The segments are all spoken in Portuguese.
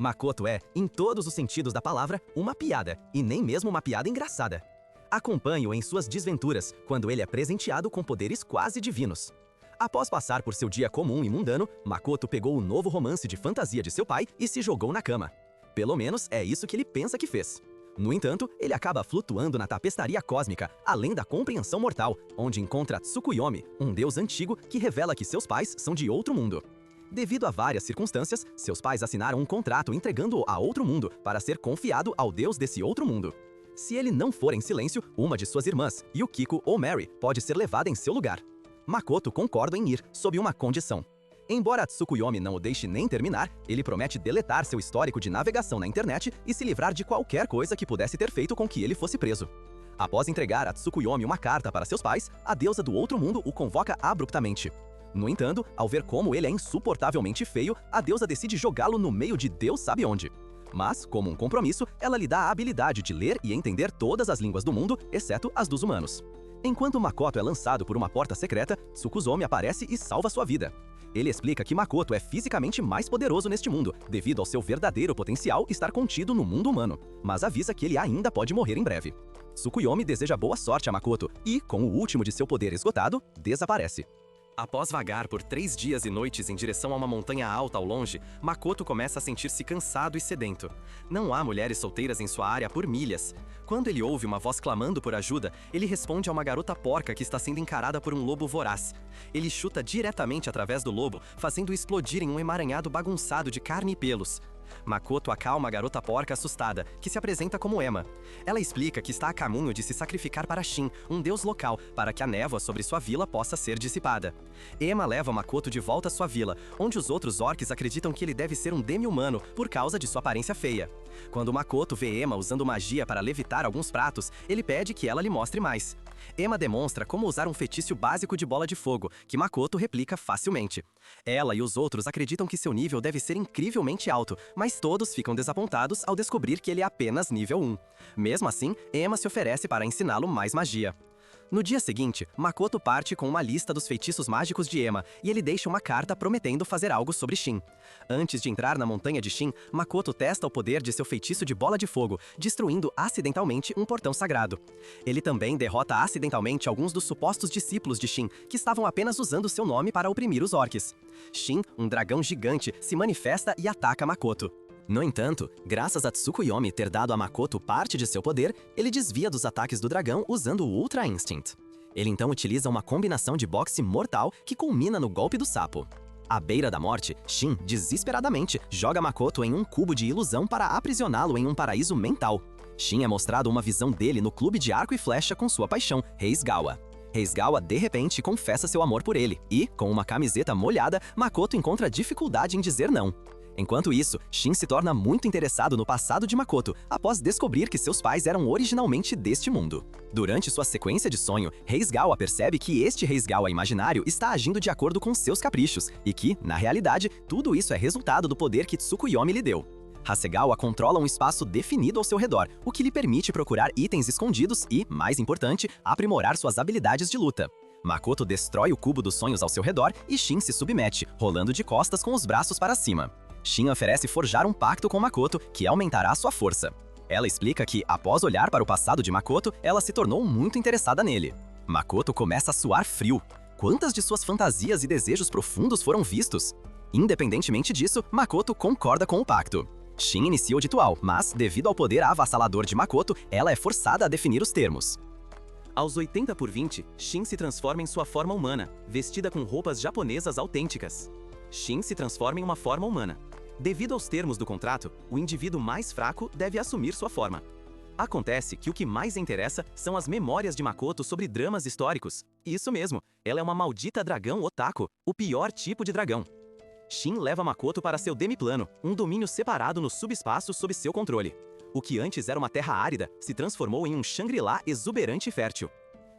Makoto é, em todos os sentidos da palavra, uma piada, e nem mesmo uma piada engraçada. Acompanhe-o em suas desventuras, quando ele é presenteado com poderes quase divinos. Após passar por seu dia comum e mundano, Makoto pegou o novo romance de fantasia de seu pai e se jogou na cama. Pelo menos é isso que ele pensa que fez. No entanto, ele acaba flutuando na tapeçaria cósmica, além da compreensão mortal, onde encontra Tsukuyomi, um deus antigo que revela que seus pais são de outro mundo. Devido a várias circunstâncias, seus pais assinaram um contrato entregando-o a outro mundo para ser confiado ao deus desse outro mundo. Se ele não for em silêncio, uma de suas irmãs, Yukiko ou Mary, pode ser levada em seu lugar. Makoto concorda em ir, sob uma condição. Embora Tsukuyomi não o deixe nem terminar, ele promete deletar seu histórico de navegação na internet e se livrar de qualquer coisa que pudesse ter feito com que ele fosse preso. Após entregar a Tsukuyomi uma carta para seus pais, a deusa do outro mundo o convoca abruptamente. No entanto, ao ver como ele é insuportavelmente feio, a deusa decide jogá-lo no meio de Deus sabe onde. Mas, como um compromisso, ela lhe dá a habilidade de ler e entender todas as línguas do mundo, exceto as dos humanos. Enquanto Makoto é lançado por uma porta secreta, Tsukuyomi aparece e salva sua vida. Ele explica que Makoto é fisicamente mais poderoso neste mundo, devido ao seu verdadeiro potencial estar contido no mundo humano, mas avisa que ele ainda pode morrer em breve. Tsukuyomi deseja boa sorte a Makoto e, com o último de seu poder esgotado, desaparece. Após vagar por 3 dias e noites em direção a uma montanha alta ao longe, Makoto começa a sentir-se cansado e sedento. Não há mulheres solteiras em sua área por milhas. Quando ele ouve uma voz clamando por ajuda, ele responde a uma garota porca que está sendo encarada por um lobo voraz. Ele chuta diretamente através do lobo, fazendo-o explodir em um emaranhado bagunçado de carne e pelos. Makoto acalma a garota porca assustada, que se apresenta como Ema. Ela explica que está a caminho de se sacrificar para Shin, um deus local, para que a névoa sobre sua vila possa ser dissipada. Ema leva Makoto de volta à sua vila, onde os outros orcs acreditam que ele deve ser um demi-humano por causa de sua aparência feia. Quando Makoto vê Ema usando magia para levitar alguns pratos, ele pede que ela lhe mostre mais. Ema demonstra como usar um feitiço básico de bola de fogo, que Makoto replica facilmente. Ela e os outros acreditam que seu nível deve ser incrivelmente alto, mas todos ficam desapontados ao descobrir que ele é apenas nível 1. Mesmo assim, Ema se oferece para ensiná-lo mais magia. No dia seguinte, Makoto parte com uma lista dos feitiços mágicos de Ema e ele deixa uma carta prometendo fazer algo sobre Shin. Antes de entrar na montanha de Shin, Makoto testa o poder de seu feitiço de bola de fogo, destruindo acidentalmente um portão sagrado. Ele também derrota acidentalmente alguns dos supostos discípulos de Shin, que estavam apenas usando seu nome para oprimir os orcs. Shin, um dragão gigante, se manifesta e ataca Makoto. No entanto, graças a Tsukuyomi ter dado a Makoto parte de seu poder, ele desvia dos ataques do dragão usando o Ultra Instinct. Ele então utiliza uma combinação de boxe mortal que culmina no golpe do sapo. À beira da morte, Shin, desesperadamente, joga Makoto em um cubo de ilusão para aprisioná-lo em um paraíso mental. Shin é mostrado uma visão dele no clube de arco e flecha com sua paixão, Reisgawa. Reisgawa, de repente, confessa seu amor por ele, e, com uma camiseta molhada, Makoto encontra dificuldade em dizer não. Enquanto isso, Shin se torna muito interessado no passado de Makoto, após descobrir que seus pais eram originalmente deste mundo. Durante sua sequência de sonho, Reisgawa percebe que este Reisgawa imaginário está agindo de acordo com seus caprichos, e que, na realidade, tudo isso é resultado do poder que Tsukuyomi lhe deu. Hasegawa controla um espaço definido ao seu redor, o que lhe permite procurar itens escondidos e, mais importante, aprimorar suas habilidades de luta. Makoto destrói o cubo dos sonhos ao seu redor e Shin se submete, rolando de costas com os braços para cima. Shin oferece forjar um pacto com Makoto, que aumentará sua força. Ela explica que, após olhar para o passado de Makoto, ela se tornou muito interessada nele. Makoto começa a suar frio. Quantas de suas fantasias e desejos profundos foram vistos? Independentemente disso, Makoto concorda com o pacto. Shin inicia o ritual, mas, devido ao poder avassalador de Makoto, ela é forçada a definir os termos. Aos 80 por 20, Shin se transforma em sua forma humana, vestida com roupas japonesas autênticas. Shin se transforma em uma forma humana. Devido aos termos do contrato, o indivíduo mais fraco deve assumir sua forma. Acontece que o que mais interessa são as memórias de Makoto sobre dramas históricos. Isso mesmo, ela é uma maldita dragão otaku, o pior tipo de dragão. Shin leva Makoto para seu demiplano, um domínio separado no subespaço sob seu controle. O que antes era uma terra árida, se transformou em um Shangri-La exuberante e fértil.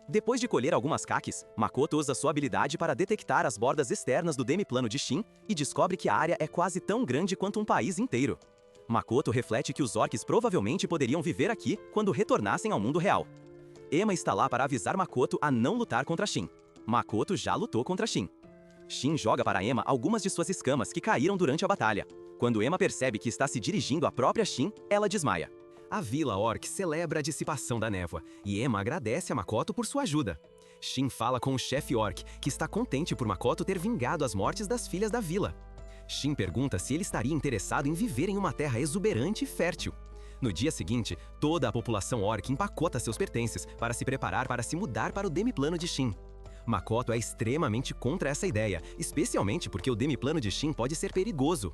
Depois de colher algumas kakis, Makoto usa sua habilidade para detectar as bordas externas do demiplano de Shin e descobre que a área é quase tão grande quanto um país inteiro. Makoto reflete que os orcs provavelmente poderiam viver aqui quando retornassem ao mundo real. Ema está lá para avisar Makoto a não lutar contra Shin. Makoto já lutou contra Shin. Shin joga para Ema algumas de suas escamas que caíram durante a batalha. Quando Emma percebe que está se dirigindo à própria Shin, ela desmaia. A Vila Orc celebra a dissipação da névoa, e Emma agradece a Makoto por sua ajuda. Shin fala com o chefe Orc, que está contente por Makoto ter vingado as mortes das filhas da vila. Shin pergunta se ele estaria interessado em viver em uma terra exuberante e fértil. No dia seguinte, toda a população Orc empacota seus pertences para se preparar para se mudar para o demiplano de Shin. Makoto é extremamente contra essa ideia, especialmente porque o demiplano de Shin pode ser perigoso.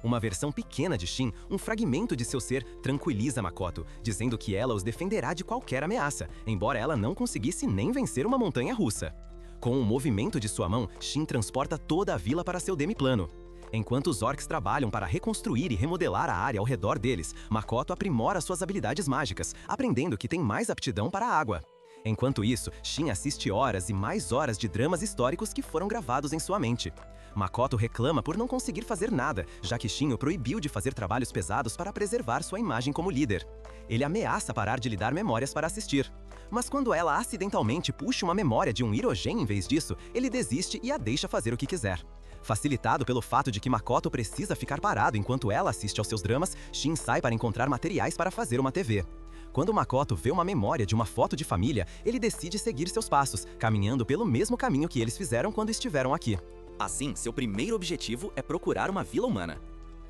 Uma versão pequena de Shin, um fragmento de seu ser, tranquiliza Makoto, dizendo que ela os defenderá de qualquer ameaça, embora ela não conseguisse nem vencer uma montanha russa. Com um movimento de sua mão, Shin transporta toda a vila para seu demiplano. Enquanto os orcs trabalham para reconstruir e remodelar a área ao redor deles, Makoto aprimora suas habilidades mágicas, aprendendo que tem mais aptidão para a água. Enquanto isso, Shin assiste horas e mais horas de dramas históricos que foram gravados em sua mente. Makoto reclama por não conseguir fazer nada, já que Shin o proibiu de fazer trabalhos pesados para preservar sua imagem como líder. Ele ameaça parar de lhe dar memórias para assistir. Mas quando ela acidentalmente puxa uma memória de um Hirogen em vez disso, ele desiste e a deixa fazer o que quiser. Facilitado pelo fato de que Makoto precisa ficar parado enquanto ela assiste aos seus dramas, Shin sai para encontrar materiais para fazer uma TV. Quando Makoto vê uma memória de uma foto de família, ele decide seguir seus passos, caminhando pelo mesmo caminho que eles fizeram quando estiveram aqui. Assim, seu primeiro objetivo é procurar uma vila humana.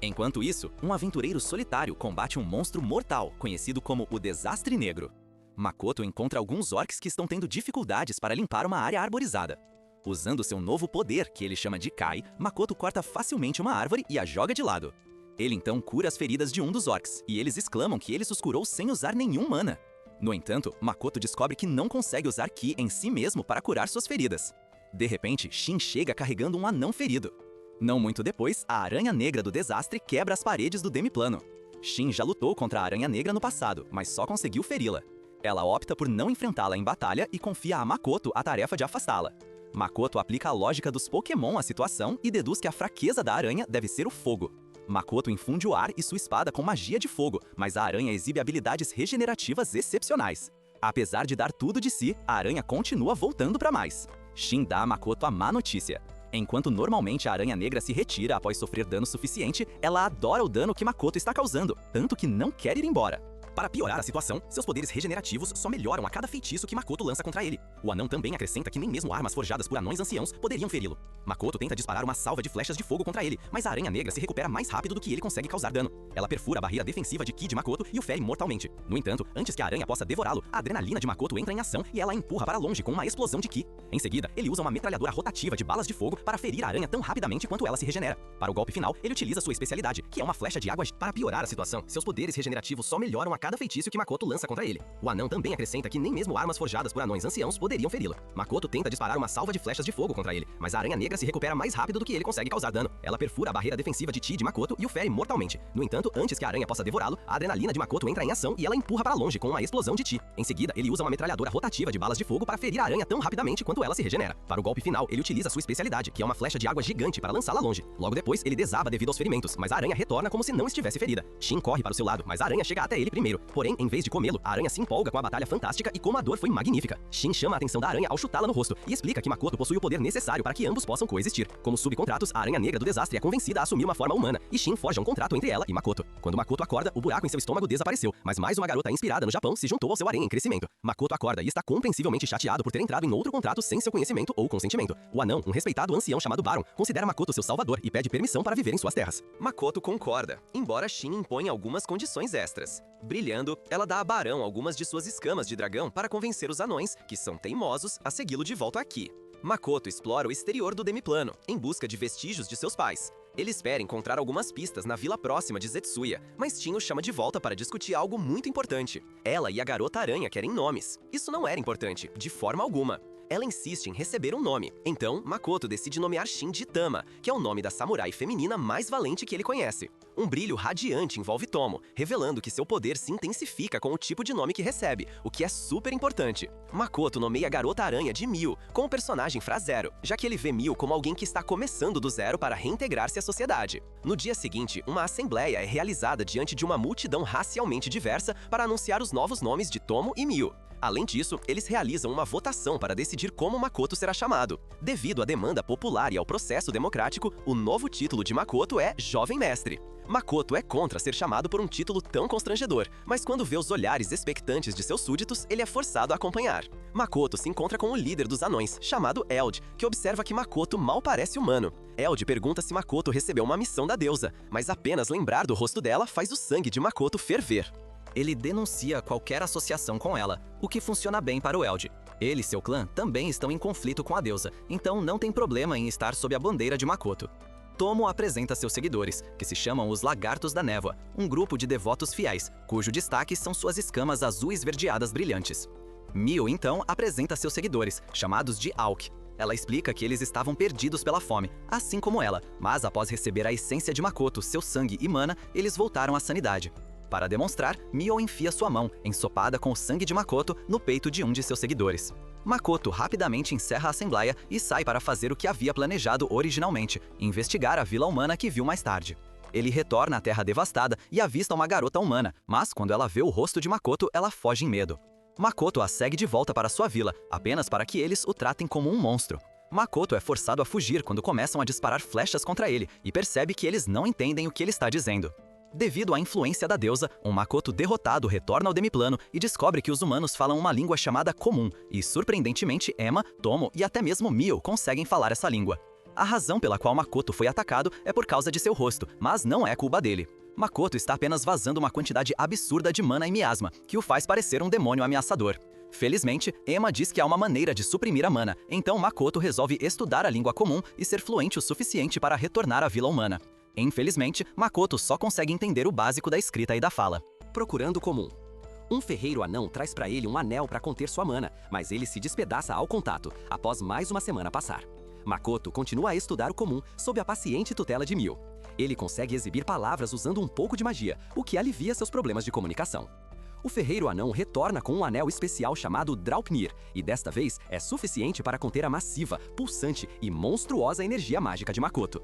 Enquanto isso, um aventureiro solitário combate um monstro mortal, conhecido como o Desastre Negro. Makoto encontra alguns orcs que estão tendo dificuldades para limpar uma área arborizada. Usando seu novo poder, que ele chama de Kai, Makoto corta facilmente uma árvore e a joga de lado. Ele então cura as feridas de um dos orcs, e eles exclamam que ele os curou sem usar nenhum mana. No entanto, Makoto descobre que não consegue usar Ki em si mesmo para curar suas feridas. De repente, Shin chega carregando um anão ferido. Não muito depois, a Aranha Negra do Desastre quebra as paredes do demiplano. Shin já lutou contra a Aranha Negra no passado, mas só conseguiu feri-la. Ela opta por não enfrentá-la em batalha e confia a Makoto a tarefa de afastá-la. Makoto aplica a lógica dos Pokémon à situação e deduz que a fraqueza da aranha deve ser o fogo. Makoto infunde o ar e sua espada com magia de fogo, mas a aranha exibe habilidades regenerativas excepcionais. Apesar de dar tudo de si, a aranha continua voltando para mais. Shin dá a Makoto a má notícia. Enquanto normalmente a Aranha Negra se retira após sofrer dano suficiente, ela adora o dano que Makoto está causando, tanto que não quer ir embora. Para piorar a situação, seus poderes regenerativos só melhoram a cada feitiço que Makoto lança contra ele. O anão também acrescenta que nem mesmo armas forjadas por anões anciãos poderiam feri-lo. Makoto tenta disparar uma salva de flechas de fogo contra ele, mas a Aranha Negra se recupera mais rápido do que ele consegue causar dano. Ela perfura a barreira defensiva de Ki de Makoto e o fere mortalmente. No entanto, antes que a aranha possa devorá-lo, a adrenalina de Makoto entra em ação e ela a empurra para longe com uma explosão de Ki. Em seguida, ele usa uma metralhadora rotativa de balas de fogo para ferir a aranha tão rapidamente quanto ela se regenera. Para o golpe final, ele utiliza sua especialidade, que é uma flecha de água. Para piorar a situação, seus poderes regenerativos só melhoram a cada feitiço que Makoto lança contra ele. O anão também acrescenta que nem mesmo armas forjadas por anões anciãos poderiam feri-lo. Makoto tenta disparar uma salva de flechas de fogo contra ele, mas a Aranha Negra se recupera mais rápido do que ele consegue causar dano. Ela perfura a barreira defensiva de Chi de Makoto e o fere mortalmente. No entanto, antes que a aranha possa devorá-lo, a adrenalina de Makoto entra em ação e ela empurra para longe com uma explosão de Chi. Em seguida, ele usa uma metralhadora rotativa de balas de fogo para ferir a aranha tão rapidamente quanto ela se regenera. Para o golpe final, ele utiliza sua especialidade, que é uma flecha de água gigante, para lançá-la longe. Logo depois, ele desaba devido aos ferimentos, mas a aranha retorna como se não estivesse ferida. Shin corre para o seu lado, mas a aranha chega até ele primeiro. Porém, em vez de comê-lo, a aranha se empolga com a batalha fantástica e como a dor foi magnífica. Shin chama a atenção da aranha ao chutá-la no rosto e explica que Makoto possui o poder necessário para que ambos possam coexistir. Como subcontratos, a Aranha Negra do Desastre é convencida a assumir uma forma humana, e Shin forja um contrato entre ela e Makoto. Quando Makoto acorda, o buraco em seu estômago desapareceu, mas mais uma garota inspirada no Japão se juntou ao seu harém em crescimento. Makoto acorda e está compreensivelmente chateado por ter entrado em outro contrato sem seu conhecimento ou consentimento. O anão, um respeitado ancião chamado Baron, considera Makoto seu salvador e pede permissão para viver em suas terras. Makoto concorda, embora Shin impõe algumas condições extras. Brilhando, ela dá a Barão algumas de suas escamas de dragão para convencer os anões, que são teimosos, a segui-lo de volta aqui. Makoto explora o exterior do demiplano, em busca de vestígios de seus pais. Ele espera encontrar algumas pistas na vila próxima de Zetsuya, mas Shin o chama de volta para discutir algo muito importante. Ela e a garota aranha querem nomes. Isso não era importante, de forma alguma. Ela insiste em receber um nome. Então, Makoto decide nomear Shin de Tama, que é o nome da samurai feminina mais valente que ele conhece. Um brilho radiante envolve Tomo, revelando que seu poder se intensifica com o tipo de nome que recebe, o que é super importante. Makoto nomeia a garota aranha de Miu, com o personagem Frazero, já que ele vê Miu como alguém que está começando do zero para reintegrar-se à sociedade. No dia seguinte, uma assembleia é realizada diante de uma multidão racialmente diversa para anunciar os novos nomes de Tomo e Miu. Além disso, eles realizam uma votação para decidir decidir como Makoto será chamado. Devido à demanda popular e ao processo democrático, o novo título de Makoto é Jovem Mestre. Makoto é contra ser chamado por um título tão constrangedor, mas quando vê os olhares expectantes de seus súditos, ele é forçado a acompanhar. Makoto se encontra com o líder dos anões, chamado Eld, que observa que Makoto mal parece humano. Eld pergunta se Makoto recebeu uma missão da deusa, mas apenas lembrar do rosto dela faz o sangue de Makoto ferver. Ele denuncia qualquer associação com ela, o que funciona bem para o Eld. Ele e seu clã também estão em conflito com a deusa, então não tem problema em estar sob a bandeira de Makoto. Tomo apresenta seus seguidores, que se chamam os Lagartos da Névoa, um grupo de devotos fiéis, cujo destaque são suas escamas azul esverdeadas brilhantes. Mio, então, apresenta seus seguidores, chamados de Auk. Ela explica que eles estavam perdidos pela fome, assim como ela, mas após receber a essência de Makoto, seu sangue e mana, eles voltaram à sanidade. Para demonstrar, Mio enfia sua mão, ensopada com o sangue de Makoto, no peito de um de seus seguidores. Makoto rapidamente encerra a assembleia e sai para fazer o que havia planejado originalmente, investigar a vila humana que viu mais tarde. Ele retorna à terra devastada e avista uma garota humana, mas quando ela vê o rosto de Makoto, ela foge em medo. Makoto a segue de volta para sua vila, apenas para que eles o tratem como um monstro. Makoto é forçado a fugir quando começam a disparar flechas contra ele e percebe que eles não entendem o que ele está dizendo. Devido à influência da deusa, um Makoto derrotado retorna ao demiplano e descobre que os humanos falam uma língua chamada comum, e surpreendentemente Emma, Tomo e até mesmo Mio conseguem falar essa língua. A razão pela qual Makoto foi atacado é por causa de seu rosto, mas não é culpa dele. Makoto está apenas vazando uma quantidade absurda de mana e miasma, que o faz parecer um demônio ameaçador. Felizmente, Emma diz que há uma maneira de suprimir a mana, então Makoto resolve estudar a língua comum e ser fluente o suficiente para retornar à vila humana. Infelizmente, Makoto só consegue entender o básico da escrita e da fala. Procurando comum. Um ferreiro anão traz para ele um anel para conter sua mana, mas ele se despedaça ao contato, após mais uma semana passar. Makoto continua a estudar o comum sob a paciente tutela de Mio. Ele consegue exibir palavras usando um pouco de magia, o que alivia seus problemas de comunicação. O ferreiro anão retorna com um anel especial chamado Draupnir, e desta vez é suficiente para conter a massiva, pulsante e monstruosa energia mágica de Makoto.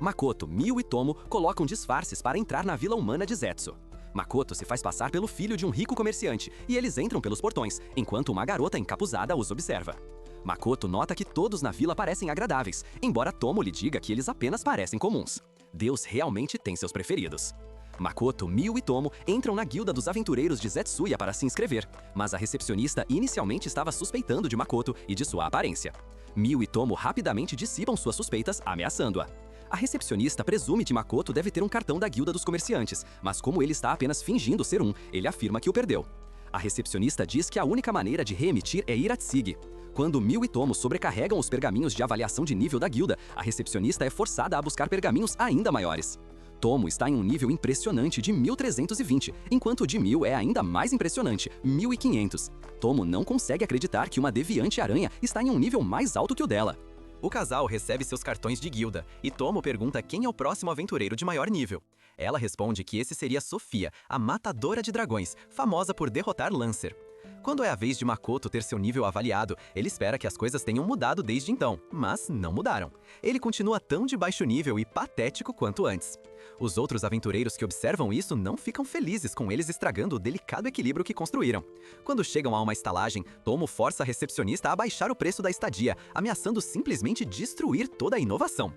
Makoto, Mio e Tomo colocam disfarces para entrar na vila humana de Zetsu. Makoto se faz passar pelo filho de um rico comerciante e eles entram pelos portões, enquanto uma garota encapuzada os observa. Makoto nota que todos na vila parecem agradáveis, embora Tomo lhe diga que eles apenas parecem comuns. Deus realmente tem seus preferidos. Makoto, Mio e Tomo entram na guilda dos aventureiros de Zetsuya para se inscrever, mas a recepcionista inicialmente estava suspeitando de Makoto e de sua aparência. Mio e Tomo rapidamente dissipam suas suspeitas, ameaçando-a. A recepcionista presume que Makoto deve ter um cartão da guilda dos comerciantes, mas como ele está apenas fingindo ser um, ele afirma que o perdeu. A recepcionista diz que a única maneira de reemitir é ir a Tsigi. Quando Mio e Tomo sobrecarregam os pergaminhos de avaliação de nível da guilda, a recepcionista é forçada a buscar pergaminhos ainda maiores. Tomo está em um nível impressionante de 1320, enquanto o de Mio é ainda mais impressionante, 1500. Tomo não consegue acreditar que uma deviante aranha está em um nível mais alto que o dela. O casal recebe seus cartões de guilda, e Tomo pergunta quem é o próximo aventureiro de maior nível. Ela responde que esse seria Sofia, a matadora de dragões, famosa por derrotar Lancer. Quando é a vez de Makoto ter seu nível avaliado, ele espera que as coisas tenham mudado desde então, mas não mudaram. Ele continua tão de baixo nível e patético quanto antes. Os outros aventureiros que observam isso não ficam felizes com eles estragando o delicado equilíbrio que construíram. Quando chegam a uma estalagem, Tomo força a recepcionista a baixar o preço da estadia, ameaçando simplesmente destruir toda a inovação.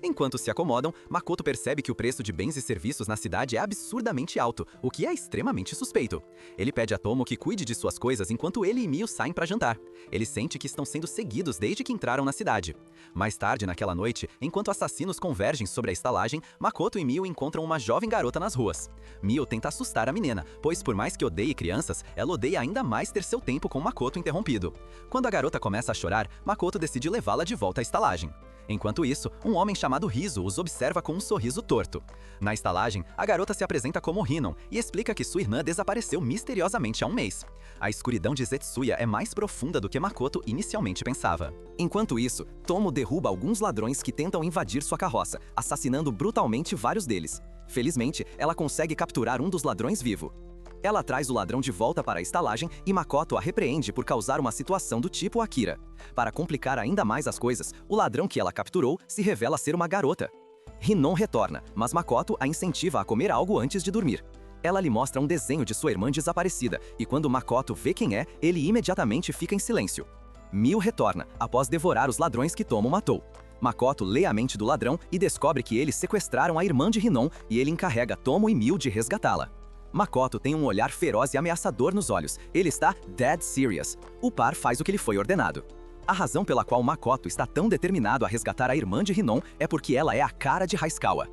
Enquanto se acomodam, Makoto percebe que o preço de bens e serviços na cidade é absurdamente alto, o que é extremamente suspeito. Ele pede a Tomo que cuide de suas coisas enquanto ele e Mio saem para jantar. Ele sente que estão sendo seguidos desde que entraram na cidade. Mais tarde naquela noite, enquanto assassinos convergem sobre a estalagem, Makoto e Mio encontram uma jovem garota nas ruas. Mio tenta assustar a menina, pois por mais que odeie crianças, ela odeia ainda mais ter seu tempo com Makoto interrompido. Quando a garota começa a chorar, Makoto decide levá-la de volta à estalagem. Enquanto isso, um homem chamado Rizo os observa com um sorriso torto. Na estalagem, a garota se apresenta como Hinon e explica que sua irmã desapareceu misteriosamente há um mês. A escuridão de Zetsuya é mais profunda do que Makoto inicialmente pensava. Enquanto isso, Tomo derruba alguns ladrões que tentam invadir sua carroça, assassinando brutalmente vários deles. Felizmente, ela consegue capturar um dos ladrões vivo. Ela traz o ladrão de volta para a estalagem e Makoto a repreende por causar uma situação do tipo Akira. Para complicar ainda mais as coisas, o ladrão que ela capturou se revela ser uma garota. Hinon retorna, mas Makoto a incentiva a comer algo antes de dormir. Ela lhe mostra um desenho de sua irmã desaparecida, e quando Makoto vê quem é, ele imediatamente fica em silêncio. Mil retorna, após devorar os ladrões que Tomo matou. Makoto lê a mente do ladrão e descobre que eles sequestraram a irmã de Hinon e ele encarrega Tomo e Mil de resgatá-la. Makoto tem um olhar feroz e ameaçador nos olhos. Ele está dead serious. O par faz o que lhe foi ordenado. A razão pela qual Makoto está tão determinado a resgatar a irmã de Hinon é porque ela é a cara de Raishikawa.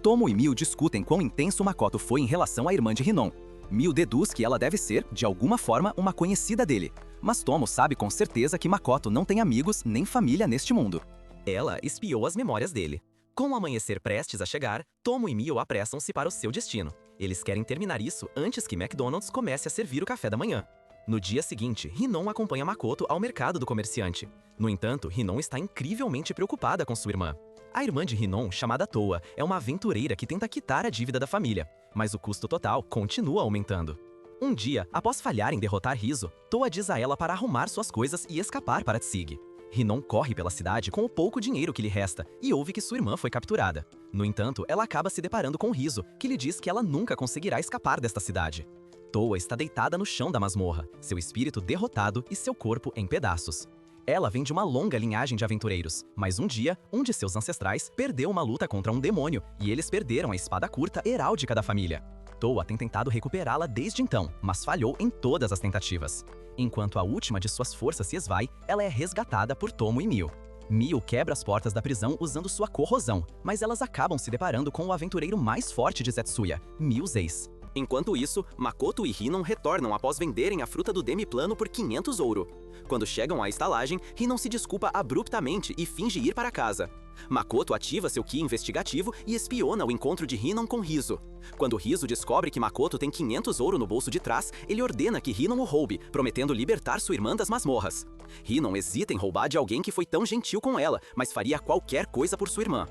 Tomo e Mil discutem quão intenso Makoto foi em relação à irmã de Hinon. Mil deduz que ela deve ser, de alguma forma, uma conhecida dele. Mas Tomo sabe com certeza que Makoto não tem amigos nem família neste mundo. Ela espiou as memórias dele. Com o amanhecer prestes a chegar, Tomo e Mil apressam-se para o seu destino. Eles querem terminar isso antes que McDonald's comece a servir o café da manhã. No dia seguinte, Hinon acompanha Makoto ao mercado do comerciante. No entanto, Hinon está incrivelmente preocupada com sua irmã. A irmã de Hinon, chamada Toa, é uma aventureira que tenta quitar a dívida da família, mas o custo total continua aumentando. Um dia, após falhar em derrotar Riso, Toa diz a ela para arrumar suas coisas e escapar para Tsig. Hinon corre pela cidade com o pouco dinheiro que lhe resta e ouve que sua irmã foi capturada. No entanto, ela acaba se deparando com Riso, que lhe diz que ela nunca conseguirá escapar desta cidade. Toa está deitada no chão da masmorra, seu espírito derrotado e seu corpo em pedaços. Ela vem de uma longa linhagem de aventureiros, mas um dia, um de seus ancestrais perdeu uma luta contra um demônio e eles perderam a espada curta heráldica da família. Toa tem tentado recuperá-la desde então, mas falhou em todas as tentativas. Enquanto a última de suas forças se esvai, ela é resgatada por Tomo e Mil. Mil quebra as portas da prisão usando sua corrosão, mas elas acabam se deparando com o aventureiro mais forte de Zetsuya, Mil-Zeis. Enquanto isso, Makoto e Hinon retornam após venderem a fruta do Demiplano por 500 ouro. Quando chegam à estalagem, Hinon se desculpa abruptamente e finge ir para casa. Makoto ativa seu ki investigativo e espiona o encontro de Hinon com Riso. Quando Riso descobre que Makoto tem 500 ouro no bolso de trás, ele ordena que Hinon o roube, prometendo libertar sua irmã das masmorras. Hinon hesita em roubar de alguém que foi tão gentil com ela, mas faria qualquer coisa por sua irmã.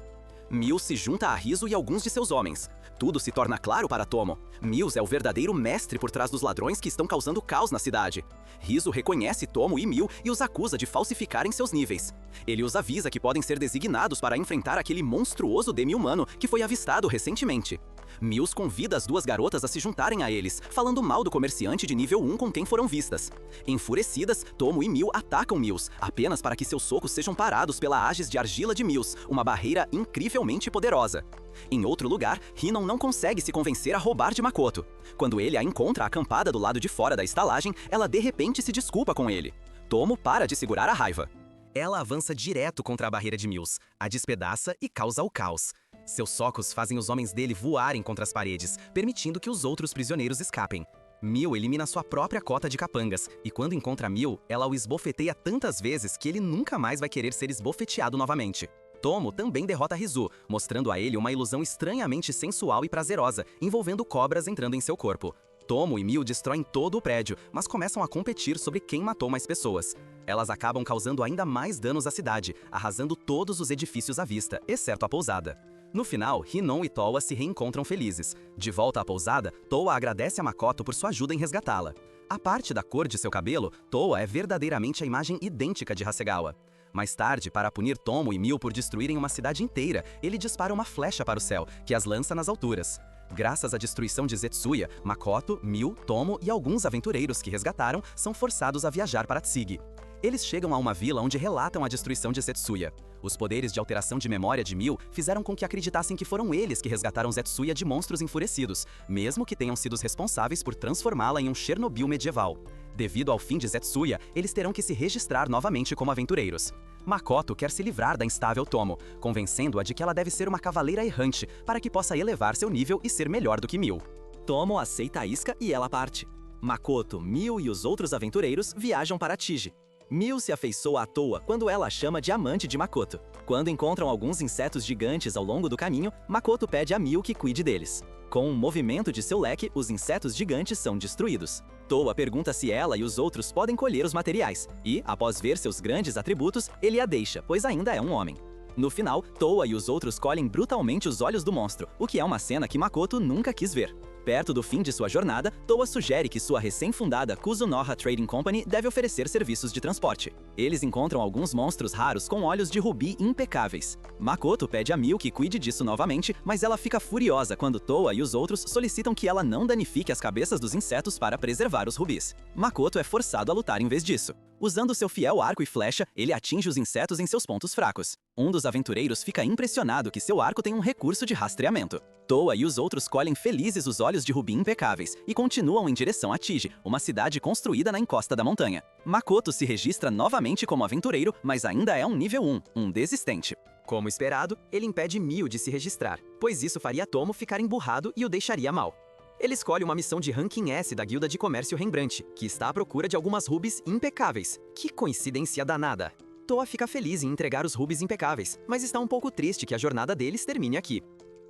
Mil se junta a Riso e alguns de seus homens. Tudo se torna claro para Tomo. Mills é o verdadeiro mestre por trás dos ladrões que estão causando caos na cidade. Riso reconhece Tomo e Mil e os acusa de falsificarem seus níveis. Ele os avisa que podem ser designados para enfrentar aquele monstruoso demi-humano que foi avistado recentemente. Mills convida as duas garotas a se juntarem a eles, falando mal do comerciante de nível 1 com quem foram vistas. Enfurecidas, Tomo e Mil atacam Mills, apenas para que seus socos sejam parados pela Ages de argila de Mills, uma barreira incrivelmente poderosa. Em outro lugar, Hinon não consegue se convencer a roubar de Makoto. Quando ele a encontra acampada do lado de fora da estalagem, ela de repente se desculpa com ele. Tomo para de segurar a raiva. Ela avança direto contra a barreira de Mills, a despedaça e causa o caos. Seus socos fazem os homens dele voarem contra as paredes, permitindo que os outros prisioneiros escapem. Mil elimina sua própria cota de capangas, e quando encontra Mil, ela o esbofeteia tantas vezes que ele nunca mais vai querer ser esbofeteado novamente. Tomo também derrota Rizu, mostrando a ele uma ilusão estranhamente sensual e prazerosa, envolvendo cobras entrando em seu corpo. Tomo e Mil destroem todo o prédio, mas começam a competir sobre quem matou mais pessoas. Elas acabam causando ainda mais danos à cidade, arrasando todos os edifícios à vista, exceto a pousada. No final, Hinon e Towa se reencontram felizes. De volta à pousada, Towa agradece a Makoto por sua ajuda em resgatá-la. A parte da cor de seu cabelo, Towa é verdadeiramente a imagem idêntica de Hasegawa. Mais tarde, para punir Tomo e Mil por destruírem uma cidade inteira, ele dispara uma flecha para o céu, que as lança nas alturas. Graças à destruição de Zetsuya, Makoto, Mil, Tomo e alguns aventureiros que resgataram são forçados a viajar para Tsigi. Eles chegam a uma vila onde relatam a destruição de Zetsuya. Os poderes de alteração de memória de Mil fizeram com que acreditassem que foram eles que resgataram Zetsuya de monstros enfurecidos, mesmo que tenham sido responsáveis por transformá-la em um Chernobyl medieval. Devido ao fim de Zetsuya, eles terão que se registrar novamente como aventureiros. Makoto quer se livrar da instável Tomo, convencendo-a de que ela deve ser uma cavaleira errante para que possa elevar seu nível e ser melhor do que Mil. Tomo aceita a isca e ela parte. Makoto, Mil e os outros aventureiros viajam para Tiji. Mil se afeiçoa à toa quando ela a chama de amante de Makoto. Quando encontram alguns insetos gigantes ao longo do caminho, Makoto pede a Mil que cuide deles. Com um movimento de seu leque, os insetos gigantes são destruídos. Toa pergunta se ela e os outros podem colher os materiais, e, após ver seus grandes atributos, ele a deixa, pois ainda é um homem. No final, Toa e os outros colhem brutalmente os olhos do monstro, o que é uma cena que Makoto nunca quis ver. Perto do fim de sua jornada, Toa sugere que sua recém-fundada Kuzunoha Trading Company deve oferecer serviços de transporte. Eles encontram alguns monstros raros com olhos de rubi impecáveis. Makoto pede a Mil que cuide disso novamente, mas ela fica furiosa quando Toa e os outros solicitam que ela não danifique as cabeças dos insetos para preservar os rubis. Makoto é forçado a lutar em vez disso. Usando seu fiel arco e flecha, ele atinge os insetos em seus pontos fracos. Um dos aventureiros fica impressionado que seu arco tem um recurso de rastreamento. Toa e os outros colhem felizes os olhos de rubi impecáveis e continuam em direção a Tige, uma cidade construída na encosta da montanha. Makoto se registra novamente como aventureiro, mas ainda é um nível 1, um desistente. Como esperado, ele impede Mio de se registrar, pois isso faria Tomo ficar emburrado e o deixaria mal. Ele escolhe uma missão de ranking S da Guilda de Comércio Rembrandt, que está à procura de algumas rubis impecáveis. Que coincidência danada! Toa fica feliz em entregar os rubis impecáveis, mas está um pouco triste que a jornada deles termine aqui.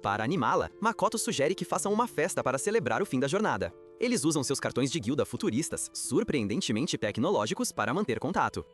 Para animá-la, Makoto sugere que façam uma festa para celebrar o fim da jornada. Eles usam seus cartões de guilda futuristas, surpreendentemente tecnológicos, para manter contato.